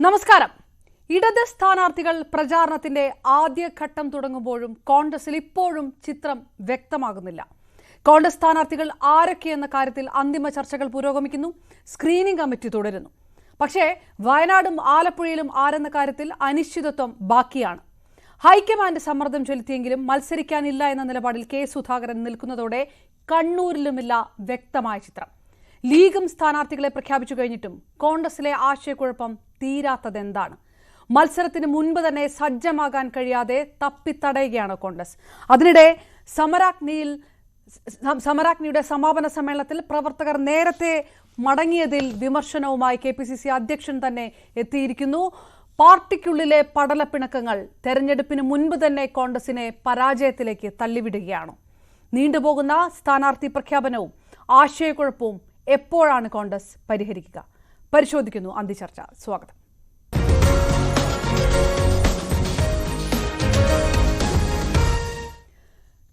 നമസ്കാരം. ഇടത് സ്ഥാനാർത്ഥികൾ പ്രചാരണത്തിന്റെ ആദ്യഘട്ടം തുടങ്ങുമ്പോഴും കോൺഗ്രസിൽ ഇപ്പോഴും ചിത്രം വ്യക്തമാകുന്നില്ല. കോൺഗ്രസ് സ്ഥാനാർത്ഥികൾ ആരൊക്കെയെന്ന കാര്യത്തിൽ അന്തിമ ചർച്ചകൾ പുരോഗമിക്കുന്നു. സ്ക്രീനിംഗ് കമ്മിറ്റി തുടരുന്നു. പക്ഷേ വയനാടും ആലപ്പുഴയിലും ആരെന്ന കാര്യത്തിൽ അനിശ്ചിതത്വം ബാക്കിയാണ്. ഹൈക്കമാൻഡ് സമ്മർദ്ദം ചെലുത്തിയെങ്കിലും മത്സരിക്കാനില്ല എന്ന നിലപാടിൽ കെ സുധാകരൻ നിൽക്കുന്നതോടെ കണ്ണൂരിലുമില്ല വ്യക്തമായ ചിത്രം. ലീഗും സ്ഥാനാർത്ഥികളെ പ്രഖ്യാപിച്ചു കഴിഞ്ഞിട്ടും കോൺഗ്രസിലെ ആശയക്കുഴപ്പം തീരാത്തതെന്താണ്? മത്സരത്തിന് മുൻപ് തന്നെ സജ്ജമാകാൻ കഴിയാതെ തപ്പിത്തടയുകയാണ് കോൺഗ്രസ്. അതിനിടെ സമരാഗ്നിയുടെ സമാപന സമ്മേളനത്തിൽ പ്രവർത്തകർ നേരത്തെ മടങ്ങിയതിൽ വിമർശനവുമായി KPCC അധ്യക്ഷൻ തന്നെ എത്തിയിരിക്കുന്നു. പാർട്ടിക്കുള്ളിലെ പടലപ്പിണക്കങ്ങൾ തെരഞ്ഞെടുപ്പിന് മുൻപ് തന്നെ കോൺഗ്രസിനെ പരാജയത്തിലേക്ക് തള്ളിവിടുകയാണ്. നീണ്ടുപോകുന്ന സ്ഥാനാർത്ഥി പ്രഖ്യാപനവും ആശയക്കുഴപ്പവും എപ്പോഴാണ് കോൺഗ്രസ് പരിഹരിക്കുക? പരിശോധിക്കുന്നു അന്തിചർച്ച. സ്വാഗതം.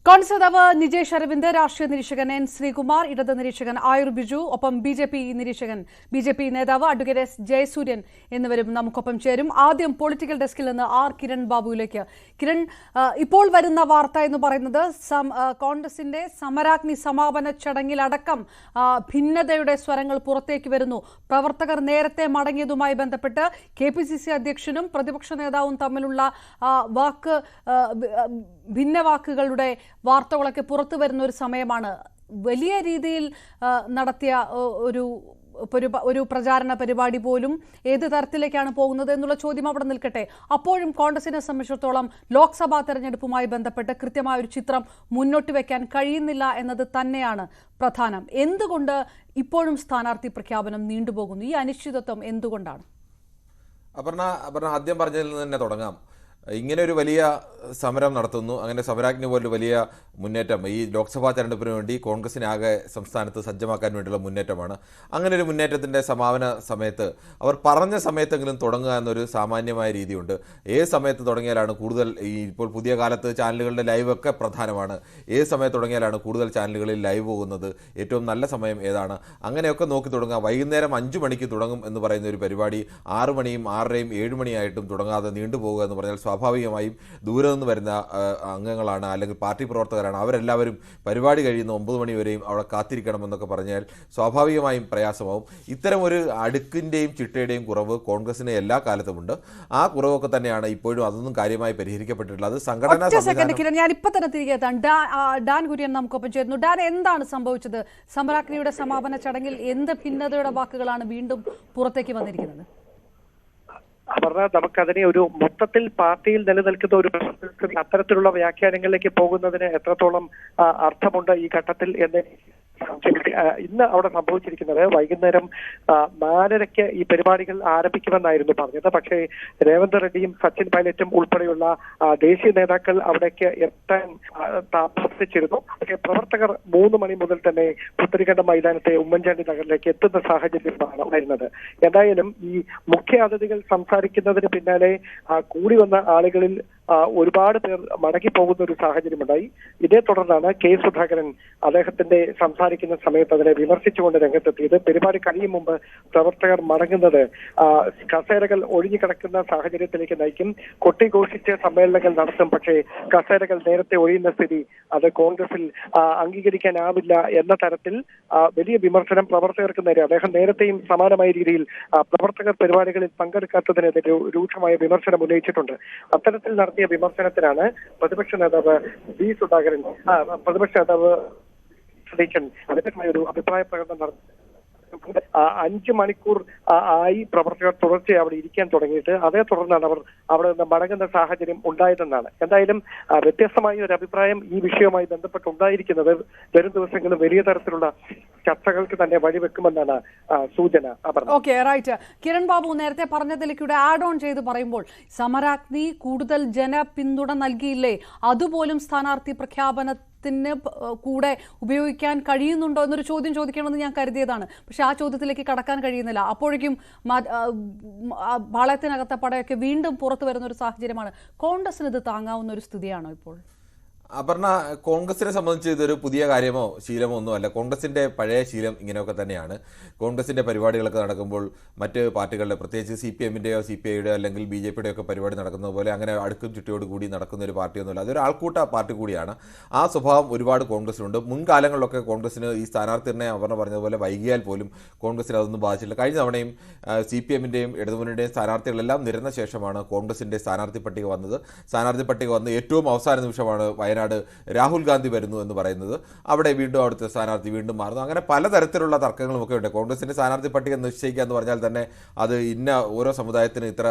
കോൺഗ്രസ് നേതാവ് നിജേഷ് അരവിന്ദ്, രാഷ്ട്രീയ നിരീക്ഷകൻ N ശ്രീകുമാർ, ഇടത് നിരീക്ഷകൻ ആയുർ ബിജു, ഒപ്പം BJP നേതാവ് അഡ്വക്കേറ്റ് S ജയസൂര്യൻ എന്നിവരും നമുക്കൊപ്പം ചേരും. ആദ്യം പൊളിറ്റിക്കൽ ഡെസ്കിൽ നിന്ന് R കിരൺ ബാബുവിലേക്ക്. കിരൺ, ഇപ്പോൾ വരുന്ന വാർത്ത എന്ന് പറയുന്നത് കോൺഗ്രസിന്റെ സമരാഗ്നി സമാപന ചടങ്ങിലടക്കം ഭിന്നതയുടെ സ്വരങ്ങൾ പുറത്തേക്ക് വരുന്നു. പ്രവർത്തകർ നേരത്തെ മടങ്ങിയതുമായി ബന്ധപ്പെട്ട് KPCC അധ്യക്ഷനും പ്രതിപക്ഷ നേതാവും തമ്മിലുള്ള ഭിന്നവാക്കുകളുടെ വാർത്തകളൊക്കെ പുറത്തു വരുന്ന ഒരു സമയമാണ്. വലിയ രീതിയിൽ നടത്തിയ ഒരു പ്രചാരണ പരിപാടി പോലും ഏത് തരത്തിലേക്കാണ് പോകുന്നത് എന്നുള്ള ചോദ്യം അവിടെ നിൽക്കട്ടെ. അപ്പോഴും കോൺഗ്രസിനെ സംബന്ധിച്ചിടത്തോളം ലോക്സഭാ തെരഞ്ഞെടുപ്പുമായി ബന്ധപ്പെട്ട് കൃത്യമായ ഒരു ചിത്രം മുന്നോട്ട് വെക്കാൻ കഴിയുന്നില്ല എന്നത് തന്നെയാണ് പ്രധാനം. എന്തുകൊണ്ട് ഇപ്പോഴും സ്ഥാനാർത്ഥി പ്രഖ്യാപനം നീണ്ടുപോകുന്നു? ഈ അനിശ്ചിതത്വം എന്തുകൊണ്ടാണ്? അപർണ ആദ്യം പറഞ്ഞതിൽ നിന്ന് തന്നെ തുടങ്ങാം. ഇങ്ങനെ ഒരു വലിയ സമരം നടത്തുന്നു. അങ്ങനെ സമരാഗ്നി പോലൊരു വലിയ മുന്നേറ്റം ഈ ലോക്സഭാ തെരഞ്ഞെടുപ്പിന് വേണ്ടി കോൺഗ്രസിനാകെ സംസ്ഥാനത്ത് സജ്ജമാക്കാൻ വേണ്ടിയുള്ള മുന്നേറ്റമാണ്. അങ്ങനെ ഒരു മുന്നേറ്റത്തിൻ്റെ സമാപന സമയത്ത് അവർ പറഞ്ഞ സമയത്തെങ്കിലും തുടങ്ങുക എന്നൊരു സാമാന്യമായ രീതിയുണ്ട്. ഏത് സമയത്ത് തുടങ്ങിയാലാണ് കൂടുതൽ ഇപ്പോൾ പുതിയ കാലത്ത് ചാനലുകളുടെ ലൈവൊക്കെ പ്രധാനമാണ്. ഏത് സമയത്ത് തുടങ്ങിയാലാണ് കൂടുതൽ ചാനലുകളിൽ ലൈവ് പോകുന്നത്, ഏറ്റവും നല്ല സമയം ഏതാണ്, അങ്ങനെയൊക്കെ നോക്കി തുടങ്ങുക. വൈകുന്നേരം 5 മണിക്ക് തുടങ്ങും എന്ന് പറയുന്ന ഒരു പരിപാടി 6 മണിയും 6:30യും 7 മണിയായിട്ടും തുടങ്ങാതെ നീണ്ടുപോകുക എന്ന് പറഞ്ഞാൽ സ്വാഭാവികമായും ദൂരെ നിന്ന് വരുന്ന അംഗങ്ങളാണ്, അല്ലെങ്കിൽ പാർട്ടി പ്രവർത്തകരാണ്. അവരെല്ലാവരും പരിപാടി കഴിയുന്ന 9 മണി വരെയും അവിടെ കാത്തിരിക്കണമെന്നൊക്കെ പറഞ്ഞാൽ സ്വാഭാവികമായും പ്രയാസമാവും. ഇത്തരം ഒരു അടുക്കിൻ്റെയും ചിട്ടയുടെയും കുറവ് കോൺഗ്രസിന് എല്ലാ കാലത്തുമുണ്ട്. ആ കുറവൊക്കെ തന്നെയാണ് ഇപ്പോഴും അതൊന്നും കാര്യമായി പരിഹരിക്കപ്പെട്ടിട്ടുള്ളത്. സംഘടനാ ഞാൻ ഇപ്പൊ തന്നെ തിരികെ എത്താം. ഡാൻ കുര്യൻ നമുക്കൊപ്പം ചേരുന്നു. ഡാൻ, എന്താണ് സംഭവിച്ചത്? സമരാഗ്നിയുടെ സമാപന ചടങ്ങിൽ എന്ത് ഭിന്നതയുടെ വാക്കുകളാണ് വീണ്ടും പുറത്തേക്ക് വന്നിരിക്കുന്നത്? പറഞ്ഞാൽ നമുക്കതിനെ ഒരു മൊത്തത്തിൽ പാർട്ടിയിൽ നിലനിൽക്കുന്ന ഒരു അത്തരത്തിലുള്ള വ്യാഖ്യാനങ്ങളിലേക്ക് പോകുന്നതിന് എത്രത്തോളം അർത്ഥമുണ്ട് ഈ ഘട്ടത്തിൽ എന്ന് ഇന്ന് അവിടെ സംഭവിച്ചിരിക്കുന്നത് വൈകുന്നേരം 4:30 ഈ പരിപാടികൾ ആരംഭിക്കുമെന്നായിരുന്നു പറഞ്ഞത്. പക്ഷേ രേവന്ത് റെഡ്ഡിയും സച്ചിൻ പൈലറ്റും ഉൾപ്പെടെയുള്ള ദേശീയ നേതാക്കൾ അവിടേക്ക് എത്താൻ താമസിച്ചിരുന്നു. പക്ഷേ പ്രവർത്തകർ 3 മണി മുതൽ തന്നെ പുത്തരിക്കണ്ടം മൈതാനത്തെ ഉമ്മൻചാണ്ടി നഗറിലേക്ക് എത്തുന്ന സാഹചര്യമാണ് ഉണ്ടായിരുന്നത്. എന്തായാലും ഈ മുഖ്യ അതിഥികൾ സംസാരിക്കുന്നതിന് പിന്നാലെ കൂടി വന്ന ആളുകളിൽ ഒരുപാട് പേർ മടങ്ങിപ്പോകുന്ന ഒരു സാഹചര്യമുണ്ടായി. ഇതേ തുടർന്നാണ് കെ സുധാകരൻ അദ്ദേഹത്തിന്റെ സംസാരിക്കുന്ന സമയത്ത് അതിനെ വിമർശിച്ചുകൊണ്ട് രംഗത്തെത്തിയത്. പരിപാടി കഴിയും മുമ്പ് പ്രവർത്തകർ മടങ്ങുന്നത് കസേരകൾ ഒഴിഞ്ഞുകിടക്കുന്ന സാഹചര്യത്തിലേക്ക് നയിക്കും, കൊട്ടിഘോഷിച്ച് സമ്മേളനങ്ങൾ നടത്തും, പക്ഷേ കസേരകൾ നേരത്തെ ഒഴിയുന്ന സ്ഥിതി അത് കോൺഗ്രസിൽ അംഗീകരിക്കാനാവില്ല എന്ന തരത്തിൽ വലിയ വിമർശനം പ്രവർത്തകർക്ക് നേരെ അദ്ദേഹം നേരത്തെയും സമാനമായ രീതിയിൽ പ്രവർത്തകർ പരിപാടികളിൽ പങ്കെടുക്കാത്തതിനെതിരെ രൂക്ഷമായ വിമർശനം ഉന്നയിച്ചിട്ടുണ്ട്. അത്തരത്തിൽ നടത്തിയ വിമർശനത്തിനാണ് പ്രതിപക്ഷ നേതാവ് വ്യക്തമായ ഒരു അഭിപ്രായ പ്രകടനം നടത്തി. 5 മണിക്കൂർ ആയി പ്രവർത്തകർ തുടർച്ചയായി അവിടെ ഇരിക്കാൻ തുടങ്ങിയിട്ട്. അതേ തുടർന്നാണ് അവർ അവിടെ നിന്ന് മടങ്ങുന്ന സാഹചര്യം ഉണ്ടായതെന്നാണ്. എന്തായാലും വ്യത്യസ്തമായ ഒരു അഭിപ്രായം ഈ വിഷയവുമായി ബന്ധപ്പെട്ടുണ്ടായിരിക്കുന്നത് വരും ദിവസങ്ങളിൽ വലിയ തരത്തിലുള്ള ചർച്ചകൾക്ക് തന്നെ വഴിവെക്കുമെന്നാണ് സൂചന. Okay, right. കിരൺ ബാബു നേരത്തെ പറഞ്ഞതിലേക്കൂടെ ആഡ് ഓൺ ചെയ്ത് പറയുമ്പോൾ സമരാഗ്നി കൂടുതൽ ജനപിന്തുണ നൽകിയില്ലേ? അതുപോലും സ്ഥാനാർത്ഥി പ്രഖ്യാപനത്തിന് കൂടെ ഉപയോഗിക്കാൻ കഴിയുന്നുണ്ടോ എന്നൊരു ചോദ്യം ചോദിക്കണമെന്ന് ഞാൻ കരുതിയതാണ്. പക്ഷെ ആ ചോദ്യത്തിലേക്ക് കടക്കാൻ കഴിയുന്നില്ല. അപ്പോഴേക്കും പാളയത്തിനകത്തെ പടയൊക്കെ വീണ്ടും പുറത്തു വരുന്ന ഒരു സാഹചര്യമാണ്. കോൺഗ്രസിന് ഇത് താങ്ങാവുന്ന ഒരു സ്ഥിതിയാണോ ഇപ്പോൾ? അപർണ, കോൺഗ്രസിനെ സംബന്ധിച്ച് ഇതൊരു പുതിയ കാര്യമോ ശീലമോ ഒന്നുമല്ല. കോൺഗ്രസിന്റെ പഴയ ശീലം ഇങ്ങനെയൊക്കെ തന്നെയാണ്. കോൺഗ്രസിന്റെ പരിപാടികളൊക്കെ നടക്കുമ്പോൾ മറ്റ് പാർട്ടികളുടെ, പ്രത്യേകിച്ച് CPM-ന്റെയോ CPI-യുടെയോ അല്ലെങ്കിൽ BJP-യുടെ ഒക്കെ പരിപാടി നടക്കുന്നത് പോലെ അങ്ങനെ അടുക്കും ചുറ്റിയോട് കൂടി നടക്കുന്ന ഒരു പാർട്ടിയൊന്നുമല്ല. അതൊരു ആൾക്കൂട്ട പാർട്ടി കൂടിയാണ്. ആ സ്വഭാവം ഒരുപാട് കോൺഗ്രസിനുണ്ട്. മുൻകാലങ്ങളിലൊക്കെ കോൺഗ്രസിന് ഈ സ്ഥാനാർത്ഥി നിർണ്ണയം അപർണ പറഞ്ഞതുപോലെ വൈകിയാൽ പോലും കോൺഗ്രസിന് അതൊന്നും ബാധിച്ചില്ല. കഴിഞ്ഞ തവണയും CPM-ന്റെയും ഇടതുമുന്നണിയുടെയും സ്ഥാനാർത്ഥികളെല്ലാം നിരന്ന ശേഷമാണ് കോൺഗ്രസിന്റെ സ്ഥാനാർത്ഥി പട്ടിക വന്നത്. സ്ഥാനാർത്ഥി പട്ടിക വന്ന് ഏറ്റവും അവസാന നിമിഷമാണ് വയനാട് രാഹുൽ ഗാന്ധി വരുന്നു എന്ന് പറയുന്നത്. അവിടെ വീണ്ടും അവിടുത്തെ സ്ഥാനാർത്ഥി വീണ്ടും മാറുന്നു. അങ്ങനെ പലതരത്തിലുള്ള തർക്കങ്ങളുമൊക്കെ ഉണ്ട്. കോൺഗ്രസിന്റെ സ്ഥാനാർത്ഥി പട്ടിക നിശ്ചയിക്കുക എന്ന് പറഞ്ഞാൽ തന്നെ അത് ഇന്ന ഓരോ സമുദായത്തിന് ഇത്ര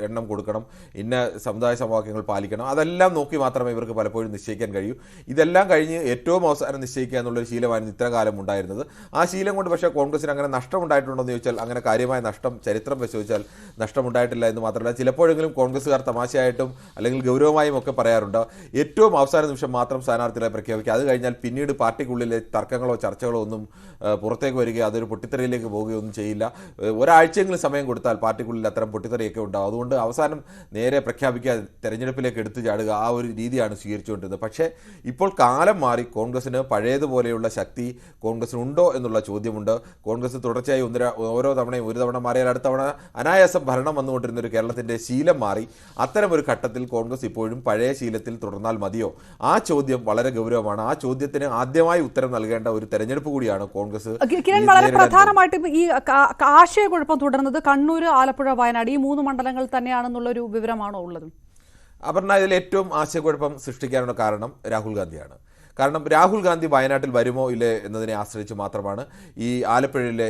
എണ്ണം കൊടുക്കണം, ഇന്ന സമുദായ സമവാക്യങ്ങൾ പാലിക്കണം, അതെല്ലാം നോക്കി മാത്രമേ ഇവർക്ക് പലപ്പോഴും നിശ്ചയിക്കാൻ കഴിയൂ. ഇതെല്ലാം കഴിഞ്ഞ് ഏറ്റവും അവസാനം നിശ്ചയിക്കുക എന്നുള്ളൊരു ശീലമായിരുന്നു ഇത്ര കാലം ഉണ്ടായിരുന്നത്. ആ ശീലം കൊണ്ട് പക്ഷേ കോൺഗ്രസിന് അങ്ങനെ നഷ്ടമുണ്ടായിട്ടുണ്ടോ എന്ന് ചോദിച്ചാൽ അങ്ങനെ കാര്യമായ നഷ്ടം ചരിത്രം പരിശോധിച്ചാൽ നഷ്ടമുണ്ടായിട്ടില്ല എന്ന് മാത്രമല്ല, ചിലപ്പോഴെങ്കിലും കോൺഗ്രസ്സുകാർ തമാശയായിട്ടും അല്ലെങ്കിൽ ഗൗരവമായും ഒക്കെ പറയാറുണ്ട് ഏറ്റവും അവസാന നിമിഷം മാത്രം സ്ഥാനാർത്ഥികളെ പ്രഖ്യാപിക്കുക, അത് കഴിഞ്ഞാൽ പിന്നീട് പാർട്ടിക്കുള്ളിലെ തർക്കങ്ങളോ ചർച്ചകളോ ഒന്നും പുറത്തേക്ക് വരികയോ അതൊരു പൊട്ടിത്തെറിയിലേക്ക് പോവുകയൊന്നും ചെയ്യില്ല. ഒരാഴ്ചയെങ്കിലും സമയം കൊടുത്താൽ പാർട്ടിക്കുള്ളിൽ അത്തരം പൊട്ടിത്തെറിയൊക്കെ ഉണ്ടാകും. അതുകൊണ്ട് അവസാനം നേരെ പ്രഖ്യാപിക്കാതെ തെരഞ്ഞെടുപ്പിലേക്ക് എടുത്തു ചാടുക, ആ ഒരു രീതിയാണ് സ്വീകരിച്ചുകൊണ്ടിരുന്നത്. പക്ഷേ ഇപ്പോൾ കാലം മാറി. കോൺഗ്രസിന് പഴയതുപോലെയുള്ള ശക്തി കോൺഗ്രസിനുണ്ടോ എന്നുള്ള ചോദ്യമുണ്ട്. കോൺഗ്രസ് തുടർച്ചയായി ഓരോ തവണയും ഒരു തവണ മാറിയാൽ അടുത്ത തവണ അനായാസം ഭരണം വന്നുകൊണ്ടിരുന്ന ഒരു കേരളത്തിൻ്റെ ശീലം മാറി. അത്തരമൊരു ഘട്ടത്തിൽ കോൺഗ്രസ് ഇപ്പോഴും പഴയ ശീലത്തിൽ തുടർന്നാൽ മതിയോ? ആ ചോദ്യം വളരെ ഗൗരവമാണ്. ആ ചോദ്യത്തിന് ആദ്യമായി ഉത്തരം നൽകേണ്ട ഒരു തെരഞ്ഞെടുപ്പ് കൂടിയാണ് കോൺഗ്രസ്. കിരൺ, വളരെ പ്രധാനമായിട്ടും ഈ ആശയക്കുഴപ്പം തുടർന്നത് കണ്ണൂർ, ആലപ്പുഴ, വയനാട് ഈ 3 മണ്ഡലങ്ങൾ തന്നെയാണെന്നുള്ള ഒരു വിവരമാണോ ഉള്ളത്? അപർണ, ഇതിൽ ഏറ്റവും ആശയക്കുഴപ്പം സൃഷ്ടിക്കാനുള്ള കാരണം രാഹുൽ ഗാന്ധിയാണ്. കാരണം രാഹുൽ ഗാന്ധി വയനാട്ടിൽ വരുമോ ഇല്ലേ എന്നതിനെ ആശ്രയിച്ച് മാത്രമാണ് ഈ ആലപ്പുഴയിലെ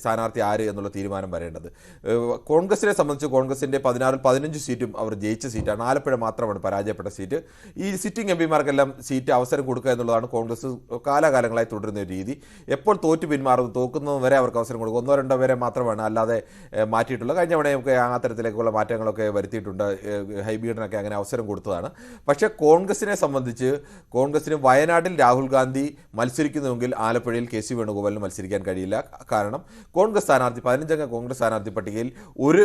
സ്ഥാനാർത്ഥി ആര് എന്നുള്ള തീരുമാനം വരേണ്ടത്. കോൺഗ്രസിനെ സംബന്ധിച്ച് കോൺഗ്രസിൻ്റെ 16-ൽ 15 സീറ്റും അവർ ജയിച്ച സീറ്റാണ്. ആലപ്പുഴ മാത്രമാണ് പരാജയപ്പെട്ട സീറ്റ്. ഈ സിറ്റിംഗ് MPമാർക്കെല്ലാം സീറ്റ് അവസരം കൊടുക്കുക എന്നുള്ളതാണ് കോൺഗ്രസ് കാലാകാലങ്ങളായി തുടരുന്ന ഒരു രീതി. എപ്പോൾ തോറ്റു പിന്മാറുന്നു, തോക്കുന്നത് വരെ അവർക്ക് അവസരം കൊടുക്കും. 1-2 പേരെ മാത്രമാണ് അല്ലാതെ മാറ്റിയിട്ടുള്ളത്. കഴിഞ്ഞ തവണയൊക്കെ ആ തരത്തിലേക്കുള്ള മാറ്റങ്ങളൊക്കെ വരുത്തിയിട്ടുണ്ട്. ഹൈബീഡിനൊക്കെ അങ്ങനെ അവസരം കൊടുത്തതാണ്. പക്ഷേ കോൺഗ്രസിനെ സംബന്ധിച്ച് കോൺഗ്രസിന് വയനാട്ടിൽ രാഹുൽ ഗാന്ധി മത്സരിക്കുന്നുവെങ്കിൽ ആലപ്പുഴയിൽ KC വേണുഗോപാലിന് മത്സരിക്കാൻ കഴിയില്ല. കാരണം കോൺഗ്രസ് സ്ഥാനാർത്ഥി 15-അംഗ കോൺഗ്രസ് സ്ഥാനാർത്ഥി പട്ടികയിൽ ഒരു